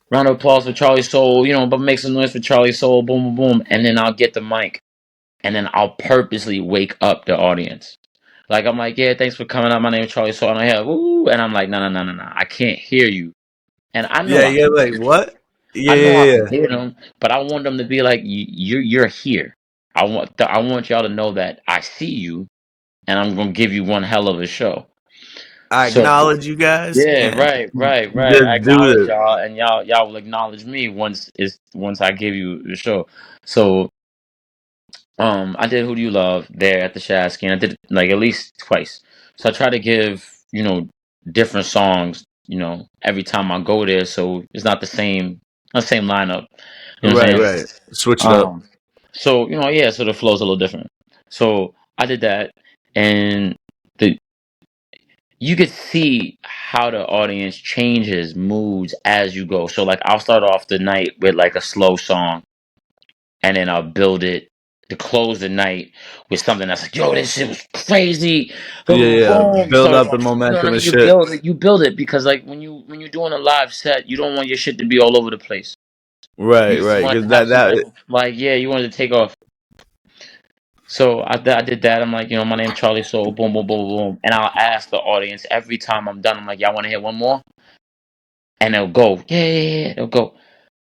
round of applause for CharliSoul, but make some noise for CharliSoul, boom, boom, boom, and then I'll get the mic, and then I'll purposely wake up the audience. Like I'm like, yeah, thanks for coming out. My name is CharliSoul, and I hear, woo, and I'm like, no, no, no, no, no, I can't hear you, and I know Yeah, I you're can like, hear them. what? Yeah, I know I yeah, can yeah. hear them, but I want them to be like, You're here. I want y'all to know that I see you, and I'm gonna give you one hell of a show. I So acknowledge you guys yeah, and right. I just do acknowledge this. y'all, and y'all will acknowledge me once I give you the show. So I did Who Do You Love there at the Shasky, and I did it like at least twice. So I try to give different songs every time I go there, so it's not the same lineup. You know what Right, I'm saying? right. Switch it up. So yeah, so the flow's a little different. So I did that, and you could see how the audience changes moods as you go. So like I'll start off the night with like a slow song, and then I'll build it to close the night with something that's like, yo, this shit was crazy. Yeah, Boom, yeah. boom. Build So up the you know what I momentum and mean? You shit. build it, because like when you're doing a live set, you don't want your shit to be all over the place. You Right, just right. want it Because to have some that type of like, yeah, you wanted to take off. So I did that. I'm like, my name CharliSoul, boom, boom, boom, boom. And I'll ask the audience every time I'm done, I'm like, y'all want to hear one more? And they'll go, yeah, yeah, yeah. They'll go.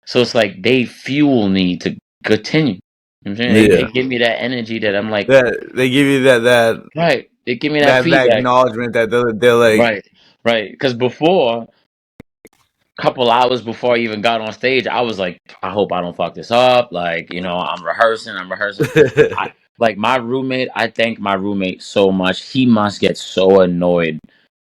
So it's like they fuel me to continue. You know what I'm saying? They yeah. give me that energy that I'm like, That they give you right. They give me that that feedback. acknowledgement that they're like, Right. Right. Because before, couple hours before I even got on stage, I was like, I hope I don't fuck this up. Like, I'm rehearsing, I'm rehearsing. I like my roommate, I thank my roommate so much. He must get so annoyed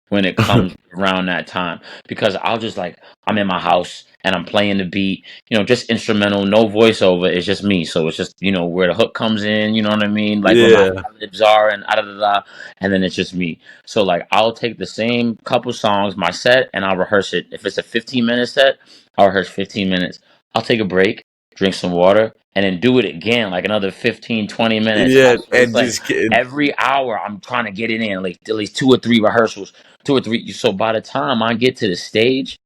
when it comes around that time because I'll just like I'm in my house and I'm playing the beat, just instrumental, no voiceover. It's just me. So it's just, where the hook comes in, you know what I mean? Like where my yeah, lips are and da da da, and then it's just me. So like I'll take the same couple songs, my set, and I'll rehearse it. If it's a 15-minute set, I'll rehearse 15 minutes. I'll take a break, drink some water, and then do it again like another 15, 20 minutes. yeah, So it's and like just kidding. every hour I'm trying to get it in, like at least two or three rehearsals, two or three. So by the time I get to the stage,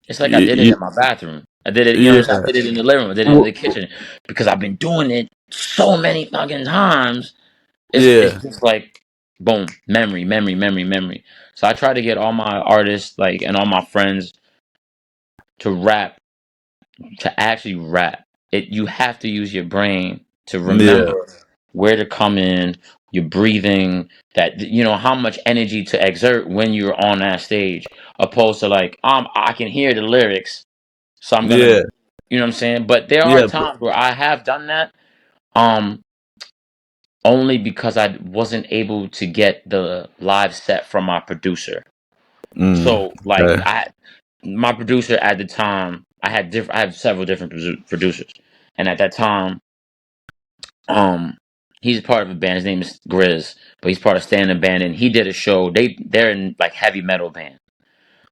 it's like I did it You, in my bathroom. I did it, yeah, I did it in the living room, I did it in the kitchen because I've been doing it so many fucking times. It's yeah, just like boom, memory, memory, memory, memory. So I try to get all my artists like and all my friends to rap, to actually rap. You have to use your brain to yeah, remember where to come in, your breathing, that how much energy to exert when you're on that stage, opposed to like I can hear the lyrics, so I'm gonna, yeah, you know what I'm saying. But there are yeah. times where I have done that, um, only because I wasn't able to get the live set from my producer. So like Okay. my producer at the time, I have several different producers, and at that time, um, he's part of a band. His name is Grizz, but he's part of standing band, and he did a show. They're in like heavy metal band.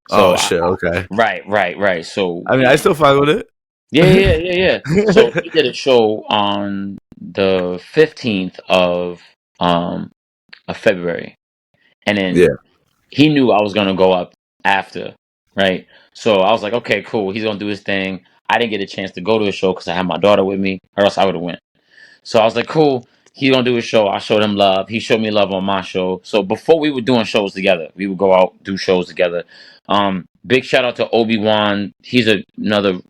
So Oh shit. Okay. right, right, right. So I mean, I still fuck with yeah, yeah, yeah, yeah. So it. he did a show on the 15th of February, and then yeah. he knew I was gonna go up after, right? So I was like, okay, cool. He's gonna do his thing. I didn't get a chance to go to the show because I had my daughter with me, or else I would have went. So I was like, cool. He's gonna do his show. I showed him love. He showed me love on my show. So before we were doing shows together, we would go out do shows together. Big shout out to Obi-Wan. He's another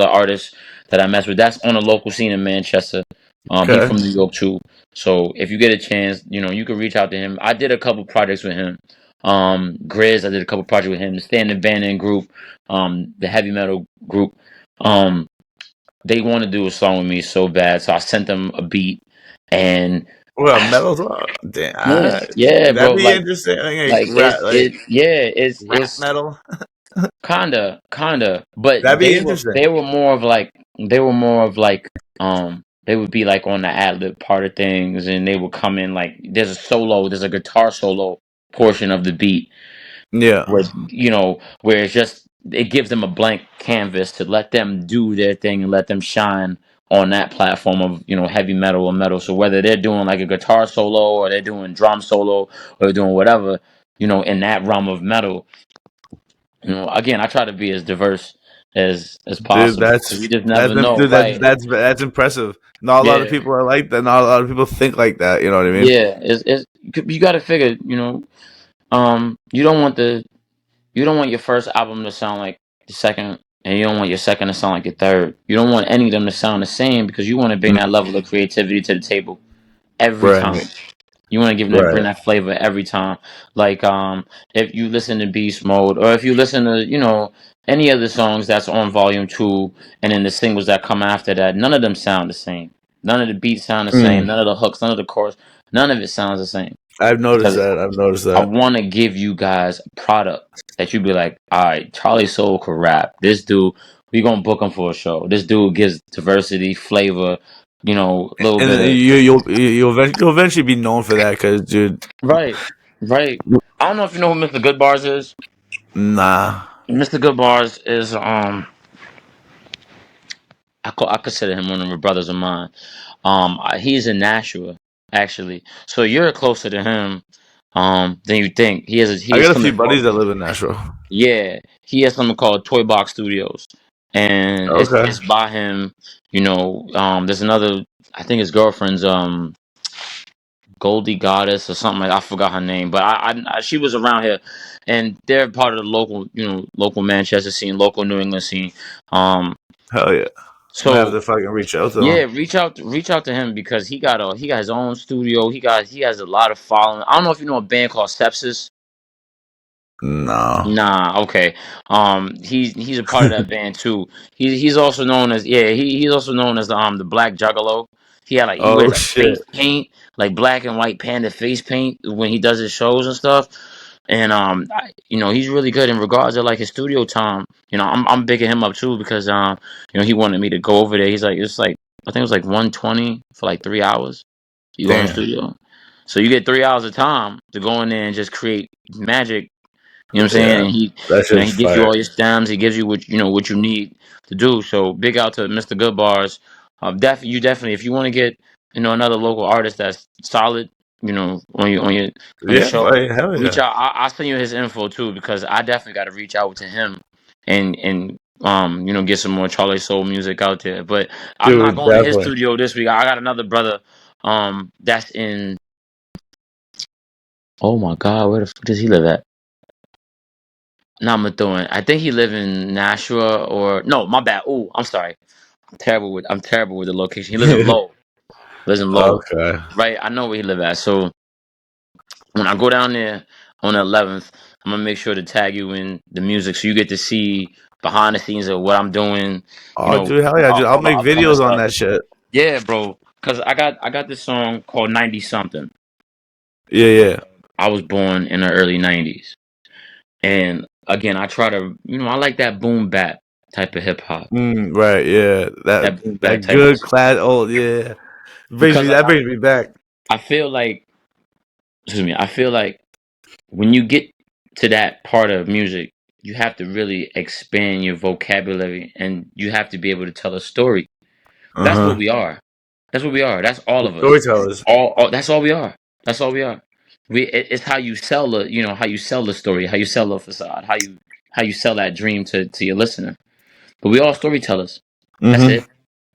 artist that I mess with. That's on the local scene in Manchester. He's Okay. from New York too. So if you get a chance, you can reach out to him. I did a couple projects with him. Grizz, I did a couple projects with him. The Standing Banding group, the heavy metal group. Um, they want to do a song with me so bad, so I sent them a beat, and Well, metal's damn. yeah, yeah, bro, That'd be interesting. Like rap, like rap it's metal. kinda, but That'd be interesting. they were more of like they would be like on the ad lib part of things, and they would come in like there's a guitar solo portion of the beat Yeah. where it's just it gives them a blank canvas to let them do their thing and let them shine on that platform of heavy metal or metal. So whether they're doing like a guitar solo or they're doing drum solo or they're doing whatever, in that realm of metal, again, I try to be as diverse as Dude, possible because you just never know, right? that's impressive. Not a lot of Yeah, people are like that. Not a lot of people think like that. You know what I mean? yeah. It's you got to figure, you don't want your first album to sound like the second, and you don't want your second to sound like your third. You don't want any of them to sound the same because you want to bring that level of creativity to the table every Right, time. You want to bring right. that flavor every time. Like if you listen to Beast Mode, or if you listen to any of the songs that's on Volume 2, and then the singles that come after that, none of them sound the same. None of the beats sound the same. Mm. None of the hooks. None of the chorus. None of it sounds the same I've noticed because that. I've noticed I that. want to give you guys a product that you'd be like, all right, CharliSoul could rap. This dude, we gonna book him for a show. This dude gives diversity, flavor, a little And bit of you'll eventually be known for that because, dude, right, right. I don't know if you know who Mr. Good Bars is. Nah. Mr. Good Bars is I consider him one of the brothers of mine. He's in Nashua, actually. So you're closer to him than you think. He I has got a few something called, buddies that live in Nashville. yeah, he has something called Toy Box Studios, and Okay. it's by him. You know, there's another. I think his girlfriend's Goldie Goddess or something like I forgot her name, but she was around here, and they're part of the local, local Manchester scene, local New England scene. Um, Hell yeah. I'm gonna have so to fucking reach out to yeah, them. reach out to him because he got his own studio. He has a lot of following. I don't know if you know a band called Sepsis. No. Nah, okay. He's a part of that band too. He's also known as he's also known as the Black Juggalo. He Oh wears like face shit. paint, like black and white panda face paint when he does his shows and stuff. And he's really good in regards to like his studio time. I'm bigging him up too because he wanted me to go over there. He's like it's like I think it was like 120 for like 3 hours. You go in the Damn. studio, so you get 3 hours of time to go in there and just create magic, you know what I'm saying? Yeah. And That he shit's gives you fire. all your stems. He gives you what you need to do. So big out to Mr. Good Bars. You definitely, if you want to get another local artist that's solid, on your Yeah, show, right. Hell reach yeah. out. I'll send you his info too because I definitely got to reach out to him and get some more CharliSoul music out there. But I'm not Dude, going to his definitely. studio this week. I got another brother that's in. Oh my God, where the fuck does he live at? Not Methuen. I think he live in Nashua or no, my bad. Oh, I'm sorry. I'm terrible with the location. He lives in Lowell. Lives in Lowell. Okay. Right? I know where he live at. So when I go down there on the 11th, I'm gonna make sure to tag you in the music so you get to see behind the scenes of what I'm doing. Oh, dude, hell yeah, dude. I'll All the make upcoming videos on stuff. that shit. Yeah, bro. Cause I got this song called 90 something. Yeah, yeah. I was born in the early 90s. And again, I try to, I like that boom bap type of hip hop. Right, yeah. That That boom bap that type of good class old, yeah. because like Brings me back. I feel like excuse me, I feel like when you get to that part of music, you have to really expand your vocabulary and you have to be able to tell a story. That's what Uh-huh. we are. That's what we are. That's all The of us. storytellers. All that's all we are. That's all we are. It's how you sell how you sell the story, how you sell the facade, how you sell that dream to your listener. But we all storytellers. That's Mm-hmm. it.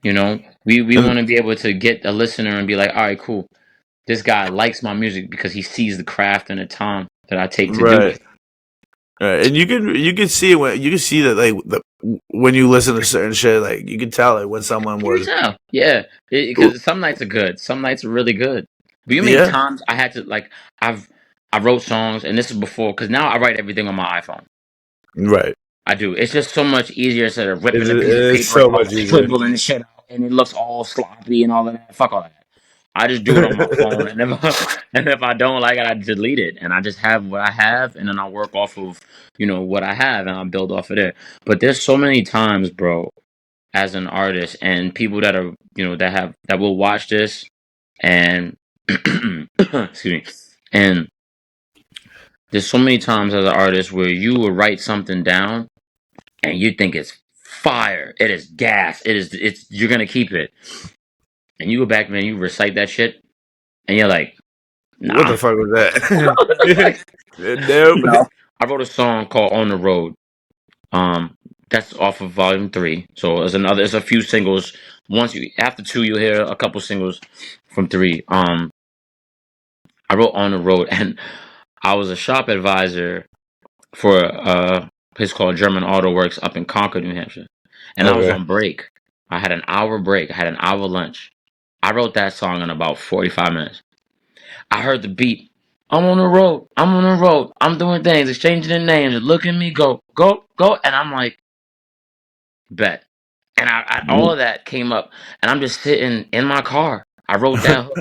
We And want to be able to get a listener and be like, all right, cool. This guy likes my music because he sees the craft and the time that I take to do right. it. Right. And you can see it when you can see that like when you listen to certain shit, like you can tell like when someone You can was tell, yeah, because some nights are good, some nights are really good. But you know how many yeah, times I had to like I wrote songs, and this is before because now I write everything on my iPhone. right. I do. It's just so much easier instead of ripping a piece of It's paper so apart, much easier. scribbling the shit out, and it looks all sloppy and all of that. Fuck all that. I just do it on my phone, and if and if I don't like it, I delete it, and I just have what I have, and then I work off of what I have, and I build off of there. But there's so many times, bro, as an artist, and people that are that will watch this, and excuse me, and there's so many times as an artist where you will write something down, and you think it's fire, it is gas, it's you're gonna keep it, and you go back, man, you recite that shit, and you're like, What nah. the fuck was that? It's like, Nope. I wrote a song called "On the Road." Um, that's off of Volume 3. So there's a few singles. After 2, you'll hear a couple singles from 3. I wrote "On the Road," and I was a shop advisor for a place called German Auto Works up in Concord, New Hampshire, and I was Okay. on break. I had an hour break. I had an hour lunch. I wrote that song in about 45 minutes. I heard the beat. I'm on the road. I'm on the road. I'm doing things, exchanging the names. And look at me go, go, go. And I'm like, bet. And all of that came up. And I'm just sitting in my car. I wrote that hook.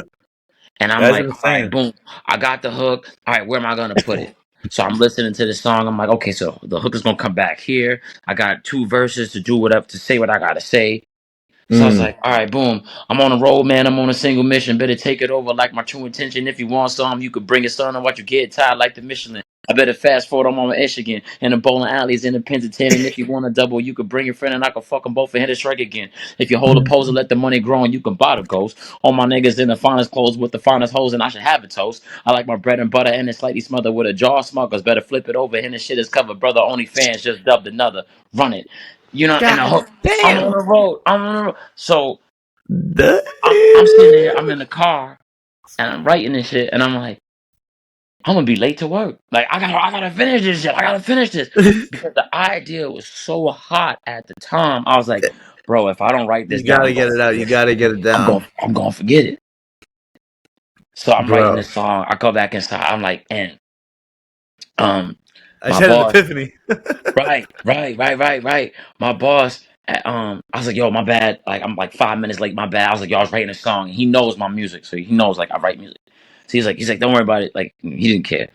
And I'm That's like, all right, insane. boom. I got the hook. All right, where am I going to put it? So I'm listening to the song. I'm like, okay, so the hook is going to come back here. I got 2 verses to do whatever, to say what I got to say. So I was Mm. like, all right, boom. I'm on a roll, man. I'm on a single mission. Better take it over like my true intention. If you want some, you could bring it, son, and watch you get tired like the Michelin. I better fast forward. I'm on Michigan and the bowling alleys in the Pentatone. And if you want to double, you could bring your friend and I could fuck them both and hit a strike again. If you hold a pose and let the money grow and you can buy the ghost. All my niggas in the finest clothes with the finest hoes and I should have a toast. I like my bread and butter and it's slightly smothered with a jar of smokers. Better flip it over and the shit is covered. Brother, only fans just dubbed another. Run it. You know, and the God whole, I'm on damn. the road. I'm on the road. So I'm sitting there. Damn. I'm in the car and I'm writing this shit and I'm like, I'm gonna be late to work. Like I gotta finish this shit. I gotta finish this because the idea was so hot at the time. I was like, bro, if I don't write this You down, gotta I'm get gonna it out. You forget. gotta get it I'm down, gonna I'm gonna forget it. So I'm writing bro. this song. I go back inside. I'm like, and um, I my just had an boss, epiphany. right. My boss, I was like, yo, my bad. Like I'm like 5 minutes late. My bad. I was like, yo, I was writing a song. And he knows my music, so he knows like I write music. So he's like, don't worry about it. Like he didn't care.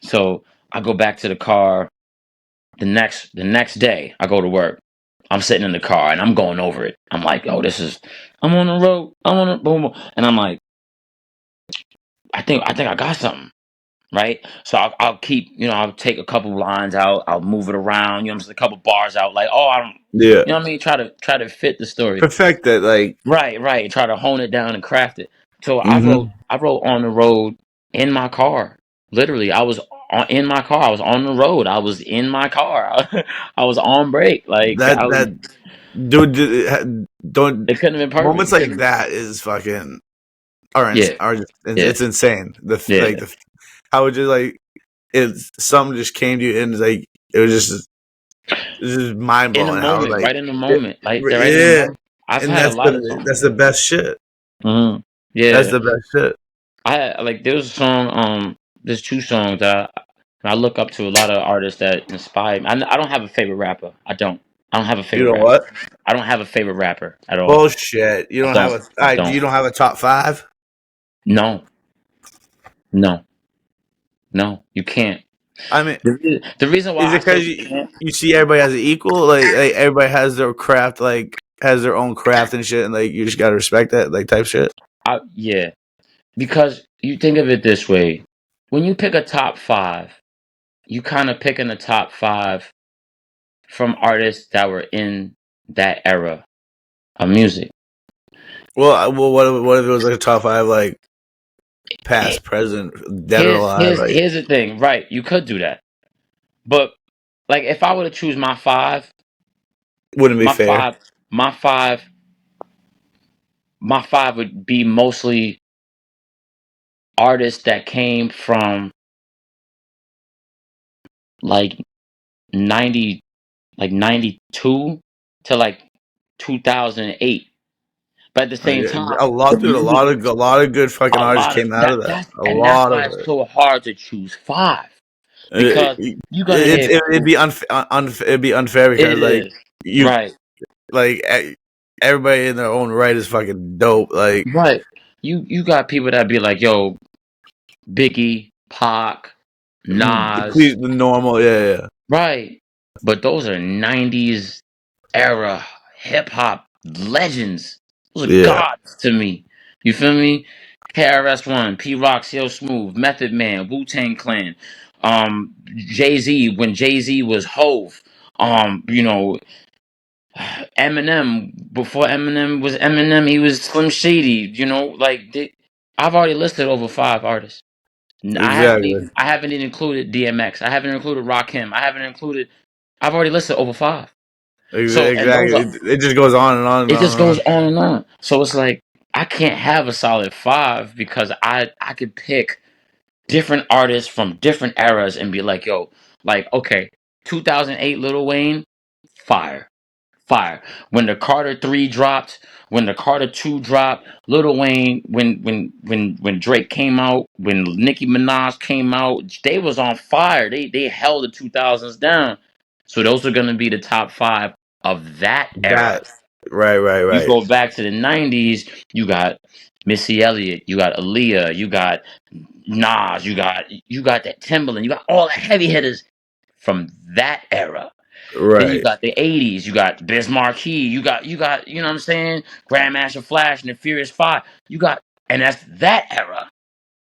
So I go back to the car. The next day I go to work. I'm sitting in the car and I'm going over it. I'm like, yo, I'm on the road. I'm on the boom, boom. And I'm like, I think I got something, right? So I'll keep, I'll take a couple lines out, I'll move it around, just a couple bars out, like, oh, Yeah, you know what I mean? Try to fit the story. perfect it. Like, Right. Try to hone it down and craft it. So I wrote, hmm I wrote on the road in my car. Literally, I was in my car. I was on the road. I was in my car. I was on break. Like that I was. that dude, don't It couldn't have been perfect. moments It like couldn't. that is fucking are Yeah. are just, Yeah. it's insane. Yeah. How it just like something just came to you and it's like it was just mind In the blowing. How moment, like right in the yeah, moment, like they're right in the yeah, moment. I've and had a that's lot of songs. the best shit. That's Yeah. the best shit. I had, like there was a song. There's two songs that I look up to a lot of artists that inspire me. I don't have a favorite rapper. I don't. I don't have a You favorite know rapper. what? I don't have a favorite rapper at all. Bullshit. You I don't have don't. a. I You don't. don't have a top five. No. No. No. You can't. I mean, The reason why is I it say because you can't. you see everybody as an equal? Like everybody has their craft, like has their own craft and shit, and like you just gotta respect that, like type shit. Yeah. Because you think of it this way: when you pick a top five, you kind of picking the top five from artists that were in that era of music. Well, what if it was like a top five, like past, present, dead or alive? Like, Here's the thing, right? You could do that, but like if I were to choose wouldn't be my fair. five, my five, my five would be mostly artists that came from like 90, like 92 to like 2008. But at the same Yeah, time, a the lot, dude. music, A lot of good fucking a artists lot of came out of that. A that's lot of why it's it. so hard to choose five because you're gonna It's hear it'd be it'd be unfair it because like is you right. like everybody in their own right is fucking dope. Like, Right. You got people that be like, yo, Biggie, Pac, Nas, the normal, yeah. right. But those are 90s era hip hop legends. Those are Yeah. gods to me. You feel me? KRS-One, P Rock, CL Smooth, Method Man, Wu-Tang Clan, Jay-Z when Jay-Z was Hove. You know, Eminem before Eminem was Eminem, he was Slim Shady. I've already listed over five artists. Exactly. I haven't even included DMX. I haven't included Rakim. I've already listed over five. So and those Exactly. are It just goes on and on and it on just and goes on. on and on. So it's like I can't have a solid five because I could pick different artists from different eras and be like, yo, like okay, 2008 Lil Wayne, fire. Fire. When the Carter 3 dropped, when the Carter 2 dropped, Lil Wayne, when Drake came out, when Nicki Minaj came out, they was on fire. They held the 2000s down. So those are gonna be the top five of that era. That You right. go back to the 90s, you got Missy Elliott, you got Aaliyah, you got Nas, you got that Timberland, you got all the heavy hitters from that era. Then you Right. got the 80s, you got Biz Markie, you know what I'm saying? Grandmaster Flash and the Furious Five. And that's that era.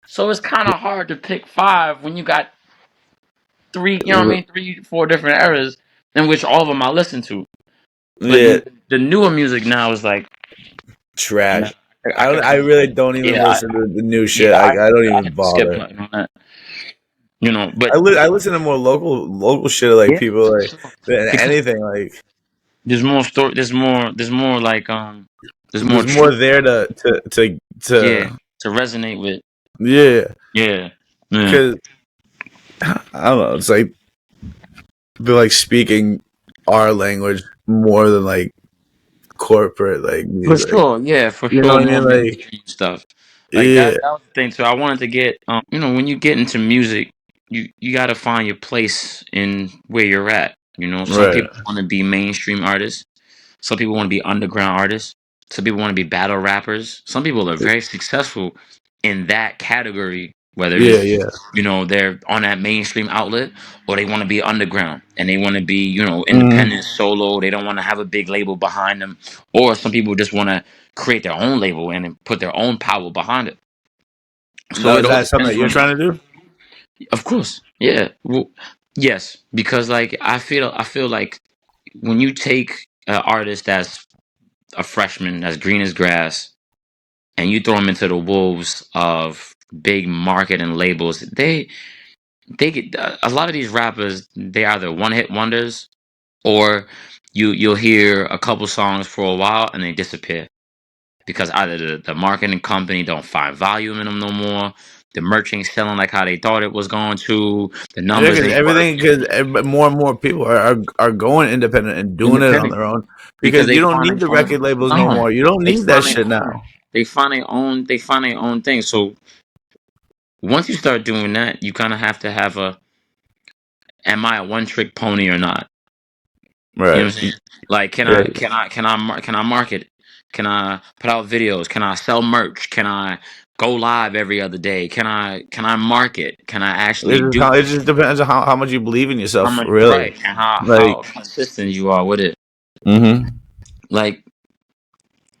So it's kind of hard to pick five when you got three, you know what I mean, 3, 4 different eras in which all of them I listen to. But Yeah, the newer music now is like, nah, trash. I could I kind of, really don't even yeah, listen to the new shit. yeah, I don't I even hit the skip bother. button on that, you know. But I listen to more local shit, like yeah, people for like sure. than Because anything. Like there's more story. There's more like there's more there's more truth. there Yeah, to to resonate with. yeah. Yeah, yeah. Because I don't know. It's like they're like speaking our language more than like corporate like For music. sure, yeah, for You know sure. what I More mean? Like mainstream stuff like yeah, that. That was the thing too. I wanted to get, when you get into music, you got to find your place in where you're at. You know, some right. people want to be mainstream artists. Some people want to be underground artists. Some people want to be battle rappers. Some people are very successful in that category, whether Yeah, it's, yeah. they're on that mainstream outlet, or they want to be underground and they want to be, Mm. independent solo. They don't want to have a big label behind them. Or some people just want to create their own label and then put their own power behind it. So Now, it is all that something that depends you're on, trying to do? of course, yeah. Well, yes, because like I feel like when you take an artist that's a freshman that's green as grass and you throw them into the wolves of big market and labels, they get a lot of these rappers. They either one hit wonders, or you'll hear a couple songs for a while and they disappear because either the marketing company don't find volume in them no more. The merch ain't selling like how they thought it was going to. The Yeah, numbers because ain't everything, working. because more and more people are going independent and doing it on Independent, their own because because they you don't find need their the own record labels no zone. more. You don't They need that find their shit own. now. They find their own. They find their own thing. So once you start doing that, you kind of have to have a, am I a one trick pony or not? You know Right. what I'm saying? Like, Yeah. can I market? Can I put out videos? Can I sell merch? Can I go live every other day? Can I market? Can I actually do It it? just depends on how much you believe in How yourself, much, really. right? And how Like, consistent you are with it. mm-hmm. Like,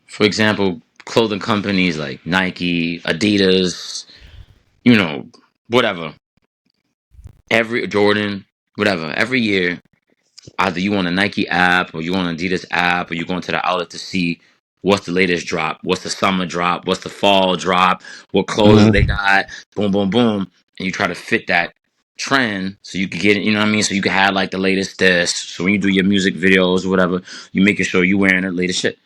for example, clothing companies like Nike, Adidas, you know, whatever. Every Jordan, whatever. Every year, either you on a Nike app or you on an Adidas app or you go into the outlet to see what's the latest drop, what's the summer drop, what's the fall drop, what clothes they Mm-hmm. got, boom, boom, boom, and you try to fit that trend so you could get it, you know what I mean? So you can have like the latest this. So when you do your music videos or whatever, you making sure you wearing the latest shit.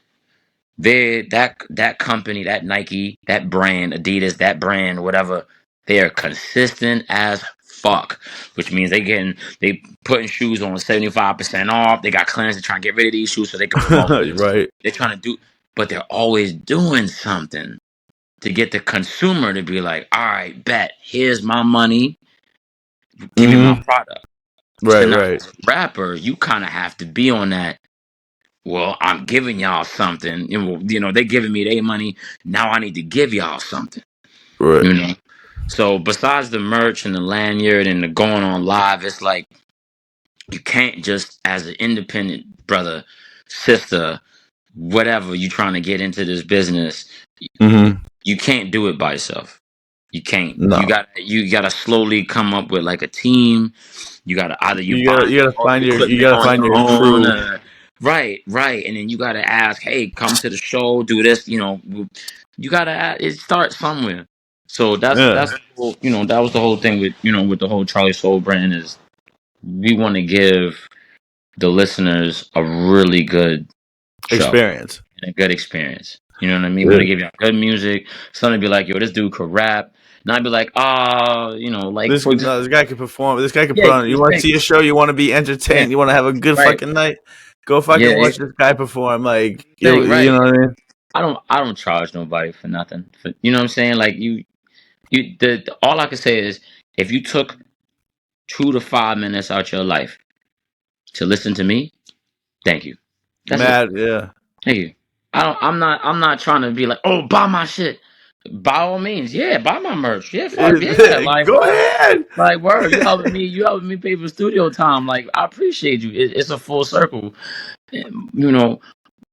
They that company, that Nike, that brand, Adidas, that brand, whatever, they are consistent as fuck. Which means they putting shoes on 75% off. They got clearance to try and get rid of these shoes so they can promote. Right. They're trying to do, but they're always doing something to get the consumer to be like, all right, bet, here's my money, give me my Mm-hmm. product. So Right. now Right. as a rapper, you kind of have to be on that. Well, I'm giving y'all something. They giving me their money. Now I need to give y'all something. Right. You know. So besides the merch and the lanyard and the going on live, it's like you can't just, as an independent brother, sister, whatever you trying to get into this business, Mm-hmm. you can't do it by yourself. You can't. No. You gotta slowly come up with like a team. You gotta either you buying You gotta all the find equipment on your your own. crew. Right, and then you gotta ask, hey, come to the show, do this. You gotta it starts somewhere. So Yeah. that's that was the whole thing with with the whole Charlie Soul brand is we want to give the listeners a really good show Experience. and a good experience. You know what I mean? We want Yeah. to give you good music. Somebody be like, yo, this dude could rap. Not be like, like This for no, example, this guy can perform. This guy can yeah, put give on. me You want to see a sing. show? You want to be Yeah, entertained? You want to have a good right. fucking night? Go Yeah, fucking yeah. watch this guy perform. Like you Right. know what I mean? I don't charge nobody for nothing. You know what I'm saying? Like all I can say is if you took 2 to 5 minutes out your life to listen to me, thank you. That's it. Mad, yeah. Thank you. I'm not trying to be like, oh, buy my shit. By all means, yeah, buy my merch. Yeah, fuck yeah. Like Go word. ahead. Like word. You helping me pay for studio time. Like I appreciate you. It's a full circle. You know,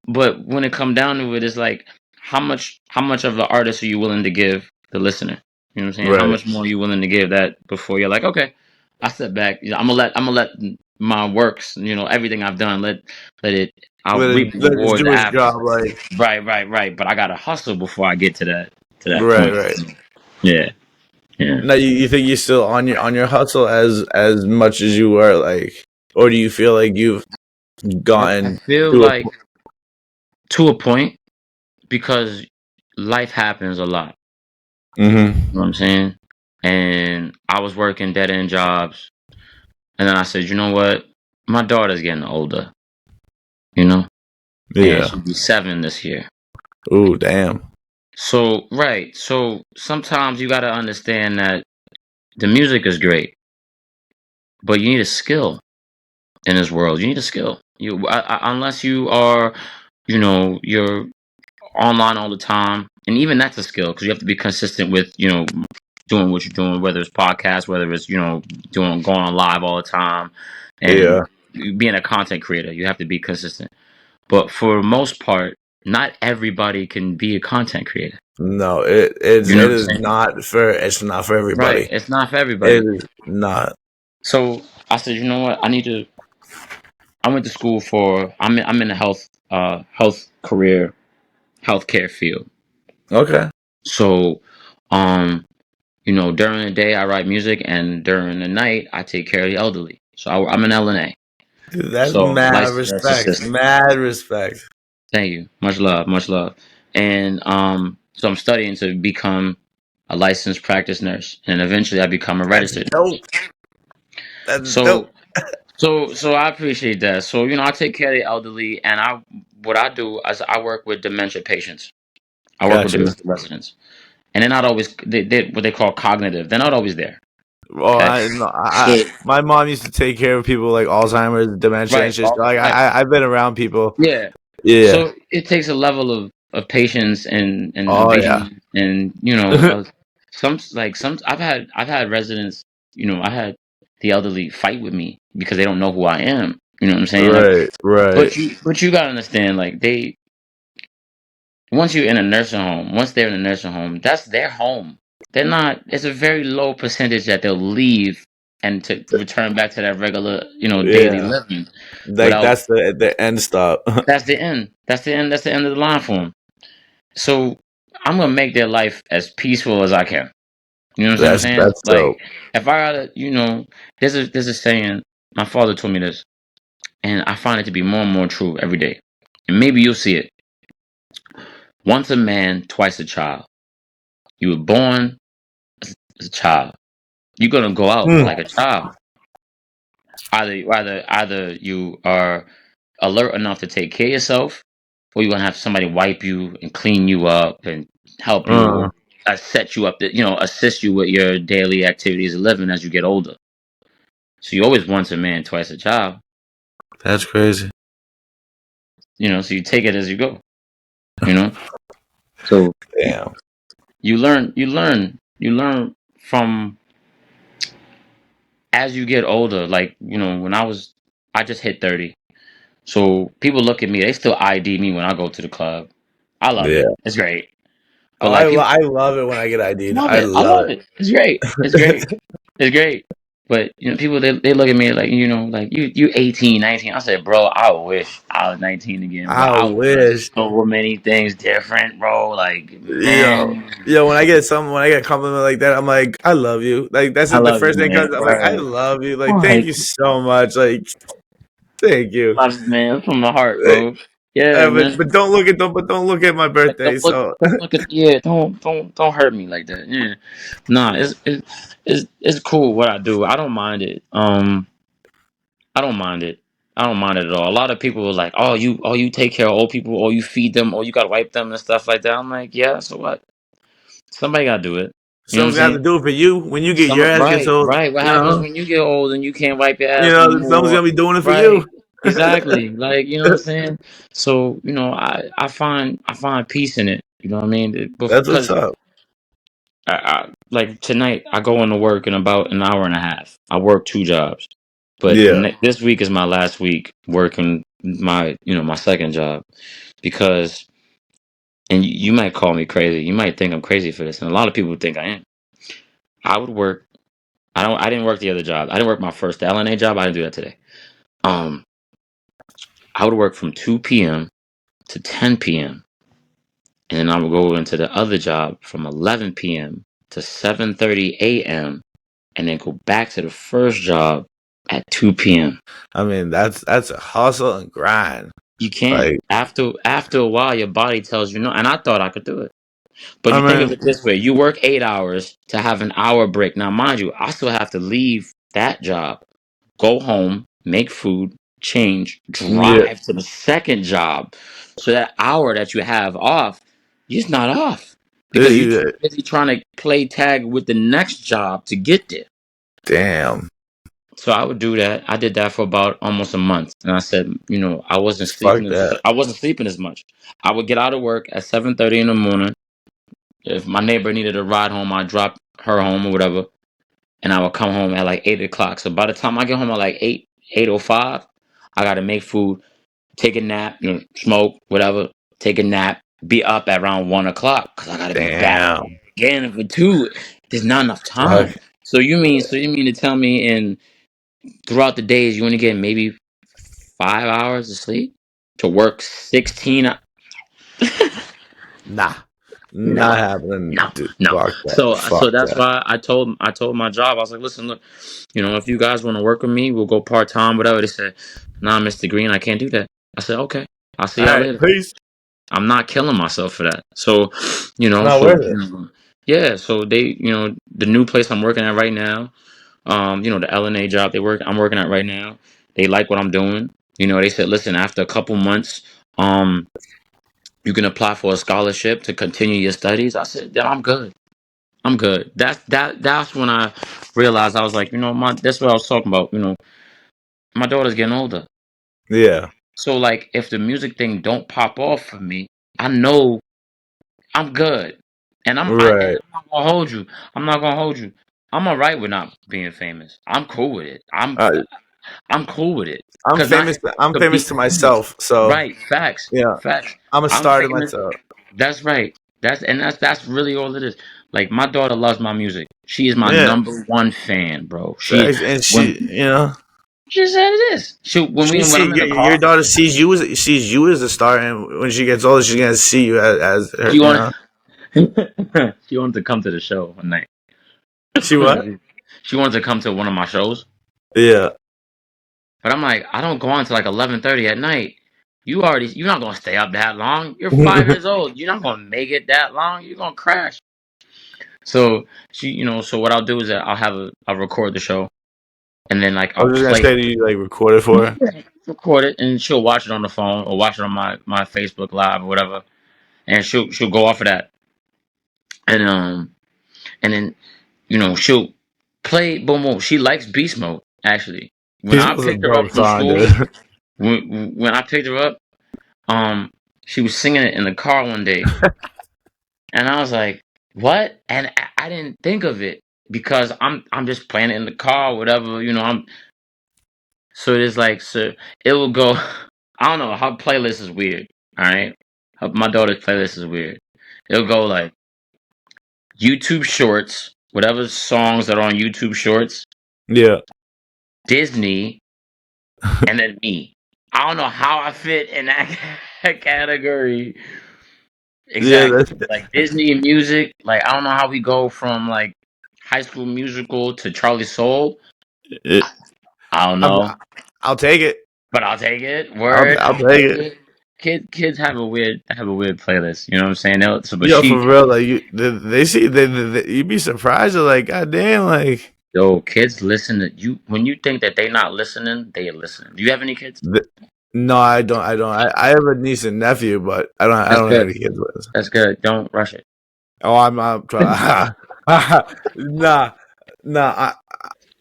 but when it come down to it, it's like how much of the artist are you willing to give the listener? You know what I'm saying? How Right. much more are you willing to give that before you're like, okay. I step back. You know, I'm gonna let my works, you know, everything I've done, let it. I'll reap the Let it rewards do its after. job. Like, Right. But I gotta hustle before I get to that right, point. right. Yeah, yeah. Now, you think you're still on your hustle as much as you were, like, or do you feel like you've I gotten feel to a like to a point because life happens a lot. Mm-hmm. You know what I'm saying? And I was working dead end jobs, and then I said, you know what? My daughter's getting older, you know, and Yeah. she'll be 7 this year. Ooh, damn. So, right. So sometimes you got to understand that the music is great, but you need a skill in this world. You need a skill. Unless you are, you know, you're online all the time, and even that's a skill because you have to be consistent with, you know, doing what you're doing, whether it's podcasts, whether it's, you know, doing going on live all the time, and Yeah. being a content creator. You have to be consistent. But for the most part, not everybody can be a content creator. No, You know what I'm is saying? not for it's not for Right. everybody. It's not for It everybody. is not. So I said, you know what? I need to. I went to school for. I'm in the health career, healthcare field. Okay. So, um, you know, during the day I write music, and during the night I take care of the elderly. So I'm an LNA. Dude, that's So mad licensed nurse respect. assistant. Mad respect. Thank you. Much love. Much love. And so I'm studying to become a licensed practice nurse, and eventually I become a That's registered nurse. dope. That's So dope. so I appreciate that. So you know, I take care of the elderly, and what I do is I work with dementia patients. I work with Gotcha. dementia residents, and they're not always they what they call cognitive. They're not always there. Oh, Okay, I, no, so my mom used to take care of people like Alzheimer's, dementia, and right, shit. So, like, right, I've been around people. yeah. Yeah. So it takes a level of patience and Oh yeah. obedience, and you know, some I've had residents, you know, I had the elderly fight with me because they don't know who I am. You know what I'm saying? Like, Right. Right. but you gotta understand, like they once you're in a nursing home, once they're in a nursing home, that's their home. They're not. It's a very low percentage that they'll leave and to return back to that regular, you know, daily Yeah. living Like, without. that's the end stop. That's the end. That's the end. That's the end of the line for them. So I'm gonna make their life as peaceful as I can. You know what I'm saying? That's Like dope. if I gotta, you know, there's a saying. My father told me this, and I find it to be more and more true every day. And maybe you'll see it. Once a man, twice a child. You were born as a child. You're gonna go out Hmm. like a child. Either you are alert enough to take care of yourself, or you're gonna have somebody wipe you and clean you up and help you Uh, or set you up to, you know, assist you with your daily activities of living as you get older. So you always once a man, twice a child. that's crazy. You know, so you take it as you go. You know, so Damn. you learn from as you get older. Like you know, I just hit 30. So people look at me, they still ID me when I go to the club. I love it. Yeah. It's great. Oh, But like people I love it when I get ID'd. love I it. I love love it. It's great. It's great. It's great. But you know, people they look at me like, you know, like you 18, 19. I said, bro, I wish I was 19 again, bro. I I would have done wish. so many things different, bro. Like, Yo, man, when I get when I get a compliment like that, I'm like, I love you. Like, that's I the love you, first thing man. comes. I'm like, I Right. love you. Like, thank Like, you so much. Like, thank you. love you, man. From the heart, Like, bro. Yeah, man. but don't look at my Like, birthday. So don't look at, yeah, don't hurt me like that. Yeah, nah, it's cool what I do. I don't mind it. I don't mind it. I don't mind it at all. A lot of people are like, oh, you take care of old people, or you feed them, or you gotta wipe them and stuff like that. I'm like, yeah, so what? Somebody gotta do it. You know what I'm someone's gonna have saying? to do it for you when you get your ass gets Right, old. right. What happens when you get old and you can't wipe your ass no Someone's more? gonna be doing it for you. Right, exactly. Like you know what I'm saying. So you know, I find peace in it. You know what I mean? That's what's Because up. like tonight, I go into work in about an hour and a half. I work 2 jobs, but Yeah. this week is my last week working my, you know, my second job because, and you might call me crazy. You might think I'm crazy for this, and a lot of people think I am. I would work. I didn't work the other job. I didn't work my first the LNA job. I didn't do that today. Um, I would work from 2 p.m. to 10 p.m. and then I would go into the other job from 11 p.m. to 7:30 a.m. and then go back to the first job at 2 p.m. I mean, that's a hustle and grind. You can't. Like, After a while, your body tells you no. And I thought I could do it. But I you think of mean, it this way: you work 8 hours to have an hour break. Now, mind you, I still have to leave that job, go home, make food, change, yeah, drive to the second job. So that hour that you have off, you're just not off because you're too yeah, busy trying to play tag with the next job to get there. damn, So I would do that. I did that for about almost a month, and I said, I wasn't fuck sleeping. that. I wasn't sleeping as much. I would get out of work at 7:30 in the morning. If my neighbor needed a ride home, I'd drop her home or whatever, and I would come home at like 8 o'clock. So by the time I get home at like 8:05, I gotta make food, take a nap, smoke, whatever, take a nap, be up at around 1 o'clock because I gotta be back Damn, again for two. There's not enough fuck. time. So you mean to tell me in throughout the days you only get maybe 5 hours of sleep to work 16? Nah, not No, happening, no, dude. no. Fuck that. So Fuck that's that. why I told my job, I was like, listen, look, if you guys want to work with me, we'll go part time, whatever. They said, nah, Mr. Green, I can't do that. I said, okay, I'll see All y'all right, later. peace. I'm not killing myself for that. So, Not worth it. yeah. So the new place I'm working at right now, the LNA job I'm working at right now, they like what I'm doing. They said, listen, after a couple months, um, you can apply for a scholarship to continue your studies. I said, then I'm good. I'm good. That's when I realized I was like, that's what I was talking about. My daughter's getting older. Yeah, So like if the music thing don't pop off for me, I know I'm good. And right. I'm not gonna hold you. I'm not gonna hold you. I'm alright with not being famous. I'm cool with it. I'm cool with it. I'm Cause not famous. everyone I'm could be famous to famous. myself. So Right, facts. yeah, Facts. I'm a I'm star to famous. myself. That's right. That's really all it is. Like my daughter loves my music. She is my Yeah, number 1 fan, bro. She facts. And when she. she said it is. She when I'm in the Your car, daughter sees you as a star, and when she gets older, she's gonna see you as her. she wanted she wanted to come to the show one night. She what? She wanted to come to one of my shows, Yeah. but I'm like, I don't go on to like 11:30 at night. You're not gonna stay up that long. You're 5 years old. You're not gonna make it that long. You're gonna crash. So so what I'll do is that I'll record the show and then like I I'll was just gonna play say, do you like record it for her? it, record it, and she'll watch it on the phone or watch it on my Facebook Live or whatever, and she'll go off of that, and then she'll play boom boom. She likes Beast Mode actually. When He's I was a picked her up dope from song, school, dude. when I picked her up, she was singing it in the car one day, and I was like, "What?" And I didn't think of it because I'm just playing it in the car, whatever. I'm so it is like so it will go. I don't know. Her playlist is weird. All right, my daughter's playlist is weird. It'll go like YouTube Shorts, whatever songs that are on YouTube Shorts, Yeah. Disney, and then me. I don't know how I fit in that category Yeah. exactly. Like Disney music. Like I don't know how we go from like High School Musical to CharliSoul. It, I don't I'm, know, I'll take it. but I'll take it. Word, I'll I'll take take it. it. Kids have a weird playlist. You know what I'm saying? But Yo, for real, like they see you'd be surprised. They're like, God damn, like. kids listen to you when you think that they not listening. They are listening. Do you have any kids? th- no, I don't. I don't. I have a niece and nephew, but I don't. I That's don't have good. any kids with. That's good. Don't rush it. Oh, I'm trying. Nah, nah.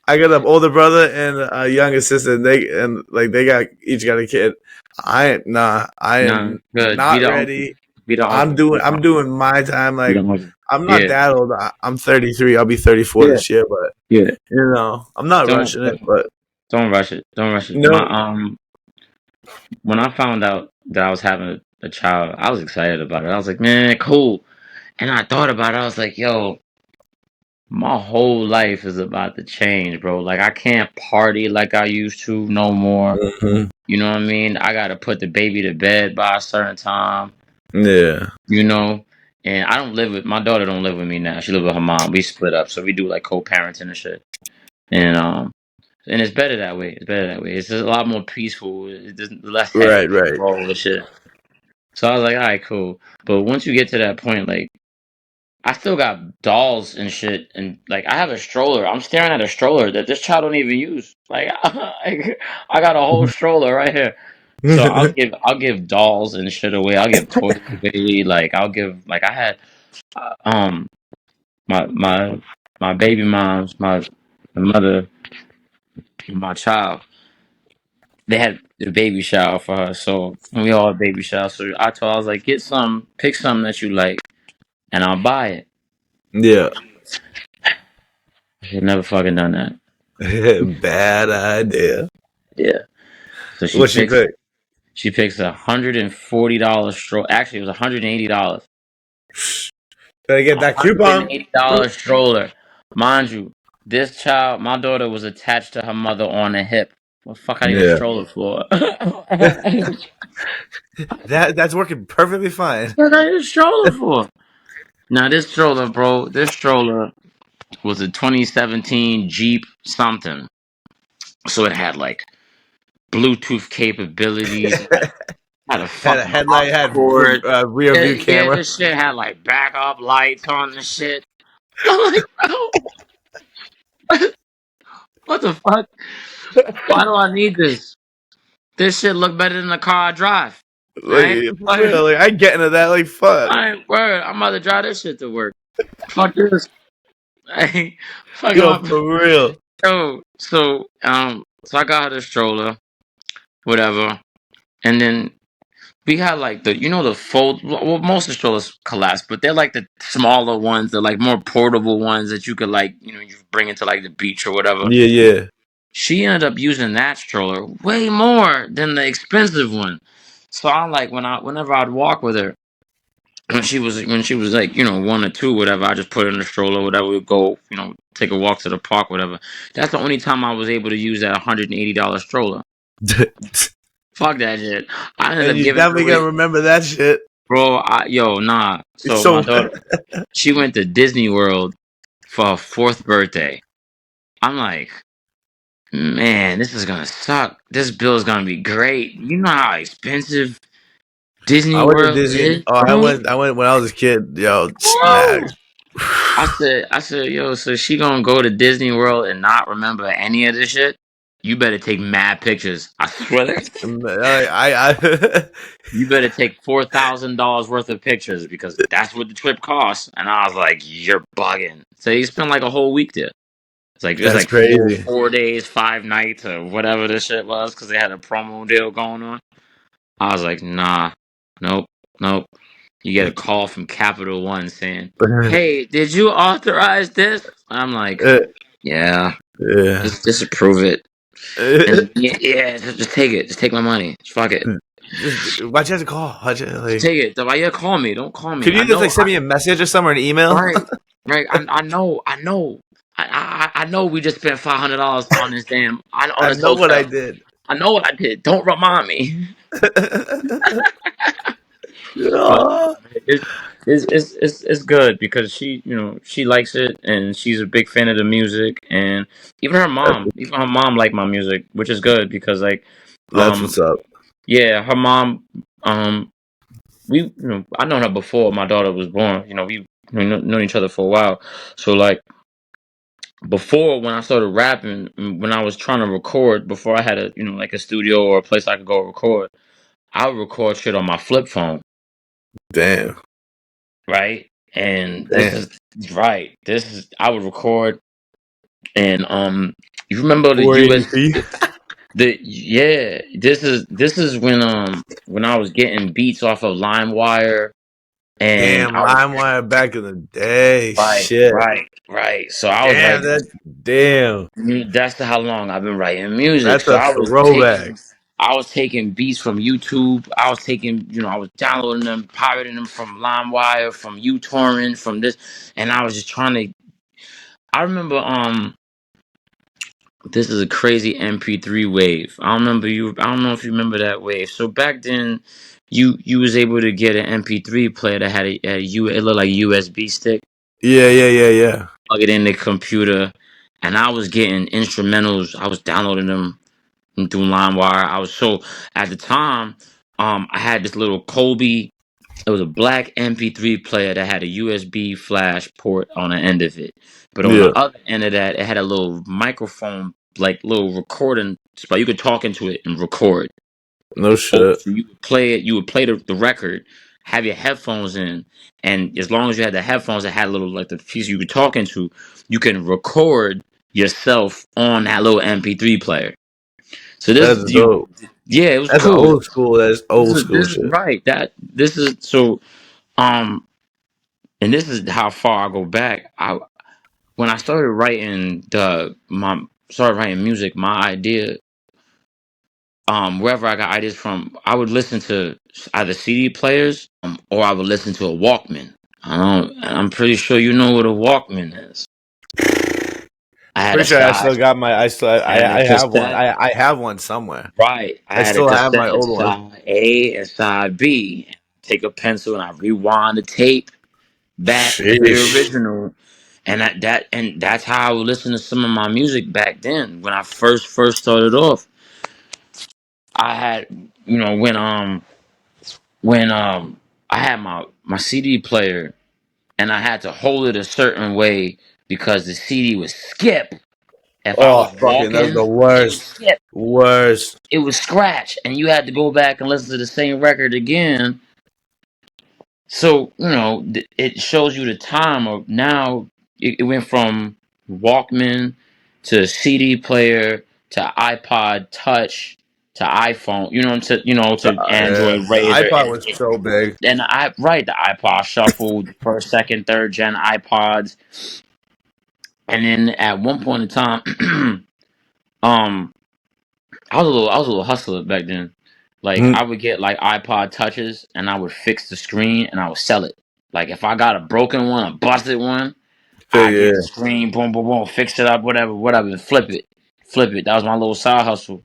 I got an older brother and a younger sister. And they each got a kid. I No, am good. Be not the uncle. ready. Be the uncle. Be the I'm uncle. doing my time. Be the Like uncle. I'm not Yeah. that old. I'm 33. I'll be 34 Yeah. this year. But Yeah. I'm not Don't rushing it. But don't rush it. Don't rush it. no, When I found out that I was having a child, I was excited about it. I was like, man, cool. And I thought about it. I was like, yo, my whole life is about to change, bro. Like I can't party like I used to no more. Mhm. You know what I mean? I gotta put the baby to bed by a certain time. Yeah. You know, and I don't live with my daughter. Don't live with me now. She live with her mom. We split up, so we do like co-parenting and shit. And it's better that way. It's better that way. It's just a lot more peaceful. It's just less Right. headache Right. involved with shit. So I was like, all right, cool. But once you get to that point, like I still got dolls and shit, and like I have a stroller. I'm staring at a stroller that this child don't even use. Like I got a whole stroller right here. So I'll give dolls and shit away. I'll give toys away. Like I'll give like I had um my my baby mom's my mother my child. They had the baby shower for her, so we all had baby shower. So I was like, get some, pick something that you like, and I'll buy it. Yeah. She never fucking done that. Bad idea. Yeah. So What she pick? she picks $140 stroller. Actually, it was $180. Better get that coupon. $180 stroller. Mind you, this child, my daughter was attached to her mother on the hip. What the fuck I need a Yeah. stroller for? That's working perfectly fine. What I need a stroller for? Now this stroller, bro, this stroller was a 2017 Jeep something. So it had like Bluetooth capabilities. It had a Had a fucking aux headlight, had cord. rear Yeah, view yeah, camera. this shit had like backup lights on the shit. I'm like, bro, what the fuck? Why do I need this? This shit look better than the car I drive. Like Right? for Like, real, like I get into that. Like fuck, I ain't word. I'm about to drive this shit to work. Fuck this. Hey, fuck yo, my for real. so I got her the stroller, whatever, and then we had like the fold. Well, most of the strollers collapse, but they're like the smaller ones, the like more portable ones that you could like you bring into like the beach or whatever. Yeah, yeah. She ended up using that stroller way more than the expensive one. So I'm like whenever I'd walk with her when she was like 1 or 2 whatever, I just put her in the stroller whatever, we'd go take a walk to the park whatever. That's the only time I was able to use that $180 stroller. Fuck that shit. I ended And up you giving it definitely gonna away, remember that shit. bro. Nah. So my So daughter, she went to Disney World for her 4th birthday. I'm like, man, this is gonna suck. This bill is gonna be great. You know how expensive Disney I went to World Disney. is, Oh, I bro? went. I went when I was a kid. Yo, man. Bro. I said, yo, so she gonna go to Disney World and not remember any of this shit? You better take mad pictures. I swear. I You better take $4,000 worth of pictures because that's what the trip costs. And I was like, you're bugging. So you spent like a whole week there. It's that's like four crazy. 4 days, 5 nights, or whatever this shit was because they had a promo deal going on. I was like, nah, nope, nope. You get a call from Capital One saying, "Hey, did you authorize this?" I'm like, "Yeah, Yeah. just disapprove it." And yeah, just take it. Just take my money. Fuck it. Just why'd you have to call? Why'd you Just like? take it. Why you call me? Don't call me. Could I you just like know. send me a message or something or an email? Right, right. I know. I know. I know. We just spent $500 on this on I this know what I hotel. did. I know what I did. Don't remind me. But Yeah. it's good because she likes it and she's a big fan of the music, and even her mom liked my music, which is good because like That's um what's up. yeah, her mom, I known her before my daughter was born. We known each other for a while, so like before when I started rapping, when I was trying to record, before I had a like a studio or a place I could go record, I would record shit on my flip phone. Damn. Right? And this Damn. is right. This is I would record, and you remember the US 480p. the yeah, this is when I was getting beats off of LimeWire, and Damn, LimeWire back in the day. Shit. right. So I was Damn, like, damn. that's how long I've been writing music. That's So a throwback. I was taking beats from YouTube. I was downloading them, pirating them from LimeWire, from uTorrent, from this, and I was just trying to I remember this is a crazy MP3 wave. I don't know if you remember that wave. So back then you was able to get an MP3 player that had it looked like a USB stick, Yeah, yeah, yeah, yeah. plug it in the computer, and I was getting instrumentals. I was downloading them through LimeWire. I was so at the time, I had this little Colby. It was a black MP3 player that had a USB flash port on the end of it, but on the Yeah. other end of that, it had a little microphone, like little recording spot. You could talk into it and record. No Oh, shit. so you would play it. You would play the record, have your headphones in, and as long as you had the headphones that had a little like the piece you could talk into, you can record yourself on that little MP3 player. So this, That's you, dope. yeah, it was That's cool. old school. That's old school This is shit. right. This is so. Um, and this is how far I go back. I When I started writing started writing music, my idea, wherever I got ideas from, I would listen to either CD players, or I would listen to a Walkman. I'm pretty sure you know what a Walkman is. I had Pretty a sure I still side, got my. I still. I had a I have one. cassette. I have one somewhere. Right. I I had a still have my cassette, old one. side A and side B. Take a pencil and I rewind the tape back to the Sheesh. original. And that's how I would listen to some of my music back then. When I first started off, I had, when I had my CD player, and I had to hold it a certain way because the CD would skip. If I Oh, was fucking, that's walking, the it would worst. skip. Worst. It would scratch, and you had to go back and listen to the same record again. So it shows you the time of now. It went from Walkman to CD player to iPod Touch to iPhone. To Android The Razor, iPod was so big. and the iPod Shuffle, the first, second, third gen iPods, and then at one point in time, um, I was a little hustler back then. Like Mhm. I would get like iPod touches and I would fix the screen and I would sell it. Like if I got a broken one, a busted one, I get the Yeah. screen, boom, boom, boom, fix it up, whatever, and flip it. Flip it. That was my little side hustle.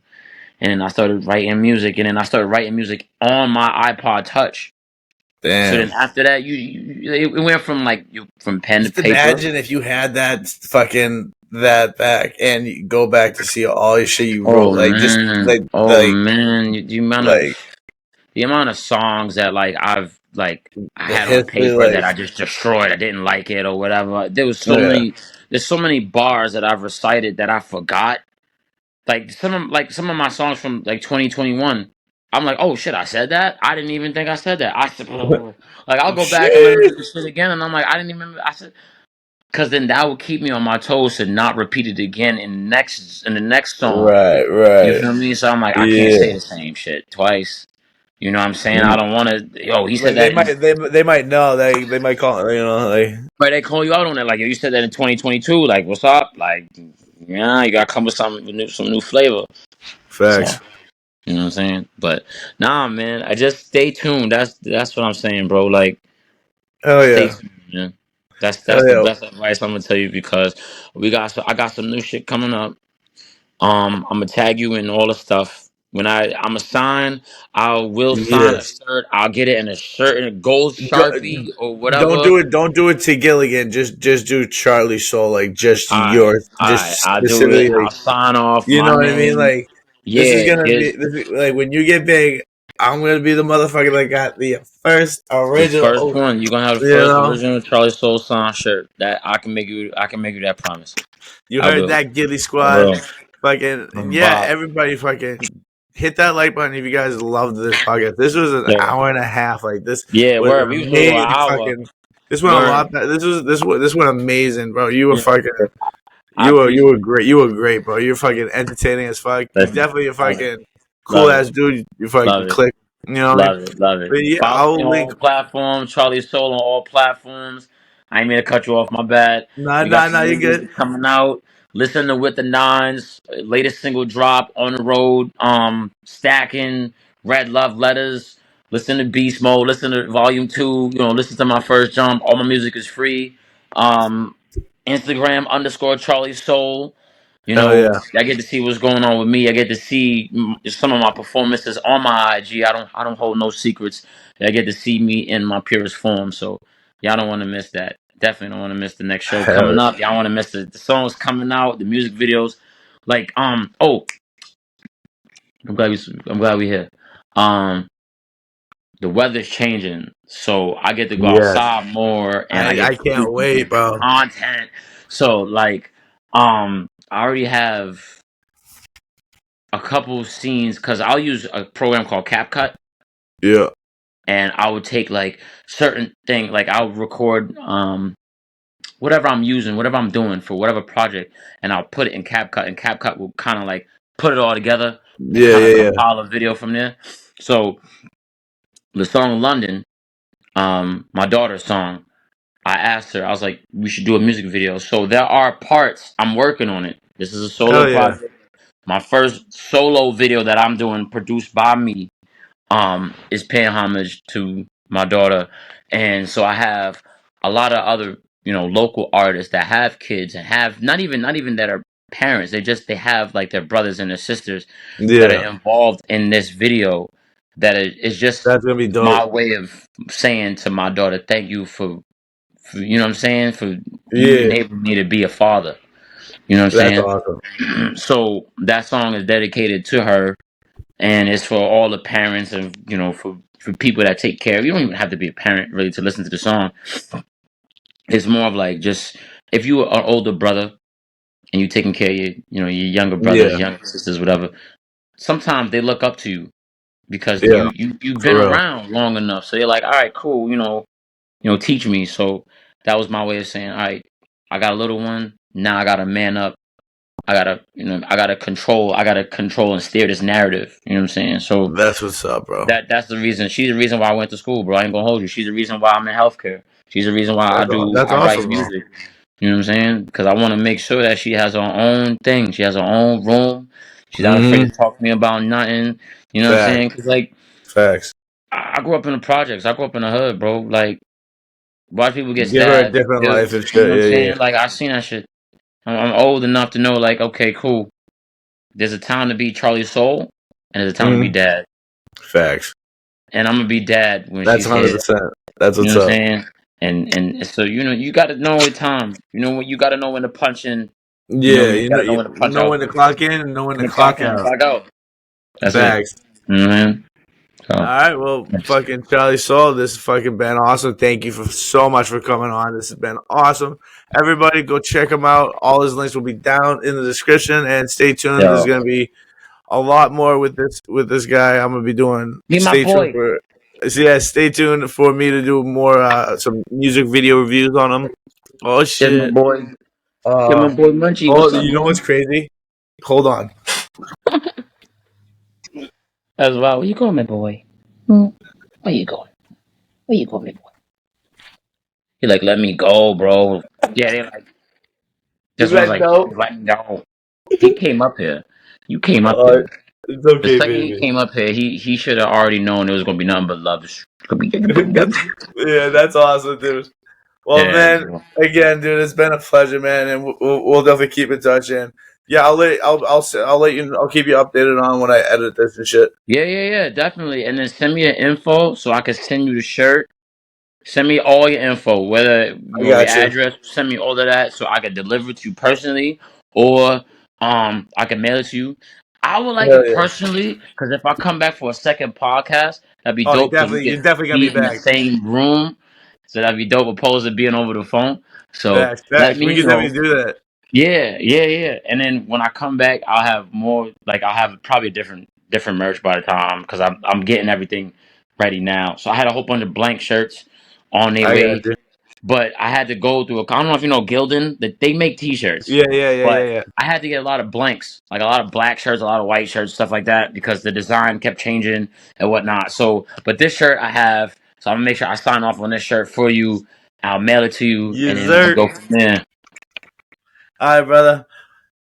And then I started writing music, and then I started writing music on my iPod touch. So then Damn. after that, it went from from pen to Just paper. imagine if you had that fucking that back and you go back to see all your shit you wrote. Oh Like just man. Oh man. like The amount of songs that I the had on history. paper that Like I just destroyed. I didn't like it or whatever. yeah. There's so many bars that I've recited that I forgot. Some of my songs from like 2021. I'm like, oh shit, I said that. I didn't even think I said that. Like I'll go back and listen to Shit. the shit again, and I'm like, I didn't even remember I said, because then that will keep me on my toes to not repeat it again in the next song. Right. You Right. feel me? So I'm like, I can't Yeah. say the same shit twice. You know what I'm saying? I don't want to. Yo, he said Like they that. might they might know they might call it, like Right, they call you out on that. Like, yo, you said that in 2022. Like, what's up? Like, yeah, you gotta come with some new flavor. So, facts. you know what I'm saying? But nah, man, I just stay tuned. That's what I'm saying, bro. Like, Hell stay yeah. tuned, man. That's Hell the yeah. best advice I'm gonna tell you because I got some new shit coming up. I'm gonna tag you in all the stuff. When I'm a sign, I will sign a Yes. shirt. I'll get it in a shirt in a gold Don't, sharpie or don't whatever. do it. Don't do it to Gilligan. Just do CharliSoul. Like just yours. All Just right. I'll do specifically. it. I'll Like sign off you my know what I mean. name. Like this is Yeah, gonna be like when you get big. I'm gonna be the motherfucker that got the first the first original. one. You're gonna have the You first know. original Charlie Soul sign shirt. That I can make you. I can make you that promise. You I'll heard do it. that, Gilly I Squad? will. Fucking and yeah, Bob. everybody fucking hit that like button if you guys loved this podcast. This was an Yeah. hour and a half. Like this Yeah. was Word. We was doing an amazing. hour. Fucking this went a Word. lot better. This went amazing, bro. You were Yeah. fucking I appreciate you were great. You were great, bro. You're fucking entertaining as fuck. You it. definitely a Love it. fucking cool Love it. ass dude. You fucking Love it. click. You know what I mean? Love it, love it. But yeah, Follow me I'll on link. all platforms. Charlie Soul on all platforms. I ain't mean to cut you off. My bad. Nah, We got nah, nah. some You're new good. music coming out. Listen to With the Nines, latest single drop on the road. Stacking, Red Love Letters. Listen to Beast Mode. Listen to Volume 2. Listen to my first jump. All my music is free. Um, Instagram _CharliSoul. You Hell know, yeah. I get to see what's going on with me. I get to see some of my performances on my IG. I don't hold no secrets. I get to see me in my purest form. So y'all don't want to miss that. Definitely don't want to miss the next show Hell coming up. Y'all want to miss the songs coming out, the music videos. Like oh, I'm glad we here. Um, the weather's changing, so I get to go yes. outside more, and I I get to can't do wait, bro. content. So like, I already have a couple scenes because I'll use a program called CapCut, Yeah. and I would take like certain thing, like I'll record whatever I'm using, whatever I'm doing for whatever project, and I'll put it in CapCut, and CapCut will kind of like put it all together and Yeah, kind of yeah, yeah. compile a video from there. So the song London, my daughter's song, I asked her, I was like, we should do a music video. So there are parts, I'm working on it. This is a solo Hell yeah. project. My first solo video that I'm doing, produced by me, is paying homage to my daughter. And so I have a lot of other, local artists that have kids and have not even that are parents. They have like their brothers and their sisters that Yeah. are involved in this video. That is just That's gonna be my dope. way of saying to my daughter, thank you for you know what I'm saying, for you Yeah. enabling me to be a father. You know what That's I'm awesome. saying? So that song is dedicated to her, and it's for all the parents and for people that take care of. You don't even have to be a parent really to listen to the song. It's more of like just if you are an older brother and you taking care of your younger brothers, Yeah. younger sisters, whatever. Sometimes they look up to you because Yeah. you've been For real. around long enough. So you're like, all right, cool, teach me. So that was my way of saying, all right, I got a little one. Now I gotta man up. I gotta control and steer this narrative. You know what I'm saying? So That's what's up, bro. that's the reason. She's the reason why I went to school, bro. I ain't gonna hold you. She's the reason why I'm in healthcare. She's the reason why That's I write awesome, bro. music. You know what I'm saying? Because I want to make sure that she has her own thing. She has her own room. She's not afraid Mm-hmm. to talk to me about nothing. You know what I'm Facts. saying? Because like Facts. I grew up in the projects. I grew up in the hood, bro. Like watch people get Give her a stabbed. different life and You know shit. what I'm Yeah, yeah. saying? Like I seen that shit. I'm old enough to know. Like okay, cool. There's a time to be CharliSoul, and there's a time to be Mm-hmm. dad. Facts. And I'm gonna be dad when That's she's here. 100%. That's You know what's what I'm up. saying? And so you got to know the time. You know what you got to know when to punch in. Yeah, You got to know when to punch know out. when to clock in and know when to When to clock clock in and out. clock out. That's it. Facts. You know what I mean? All So right, well, fucking Charlie Soul, this has fucking been awesome. Thank you for so much for coming on. This has been awesome. Everybody, go check him out. All his links will be down in the description, and stay tuned. There's yo, gonna be a lot more with this guy. I'm gonna be doing. be my Stay tuned boy. for. So yeah, stay tuned for me to do more some music video reviews on him. Oh There's my shit. boy. There's my Uh, boy Munchie. oh, What's up, you know what's man? crazy? Hold on. That's wow. Where you going, my boy? Hmm? Where you going? Where you going, my boy? He like, let me go, bro. Yeah, they like Is this one's that like, no? let me go. He came up here. You came up Uh, here. it's The okay, second he baby. came up here, he should have already known it was gonna be nothing but love. That's, yeah, that's awesome, dude. Well, Yeah, man, bro. again, dude, it's been a pleasure, man, and we'll definitely keep in touch. And yeah, I'll let you. I'll keep you updated on when I edit this and shit. Yeah, definitely. And then send me your info so I can send you the shirt. Send me all your info, whether I your got you. address. Send me all of that so I can deliver it to you personally, or I can mail it to you. I would like Hell it yeah. personally because if I come back for a second podcast, that'd be Oh, dope because we you're can definitely gonna be be in the back. same room. So that'd be dope opposed to being over the phone. So Facts, let facts. We me can know. definitely do that. Yeah. And then when I come back, I'll have more. Like I'll have probably different merch by the time because I'm getting everything ready now. So I had a whole bunch of blank shirts on their I got way, you. but I had to go through. I don't know if you know Gilligan that they make T-shirts, but Yeah. I had to get a lot of blanks, like a lot of black shirts, a lot of white shirts, stuff like that, because the design kept changing and whatnot. So, but this shirt I have, so I'm gonna make sure I sign off on this shirt for you. I'll mail it to you, and Yes, then we can sir. go from there. All right, brother.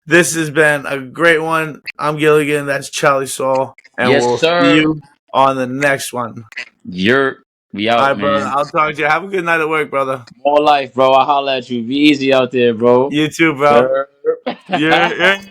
This has been a great one. I'm Gilligan. That's Charlie Soul, and Yes, we'll see sir. you on the next one. You're We All out, right, brother. man. I'll talk to you. Have a good night at work, brother. More life, bro. I holla at you. Be easy out there, bro. You too, bro. Sure. Yeah.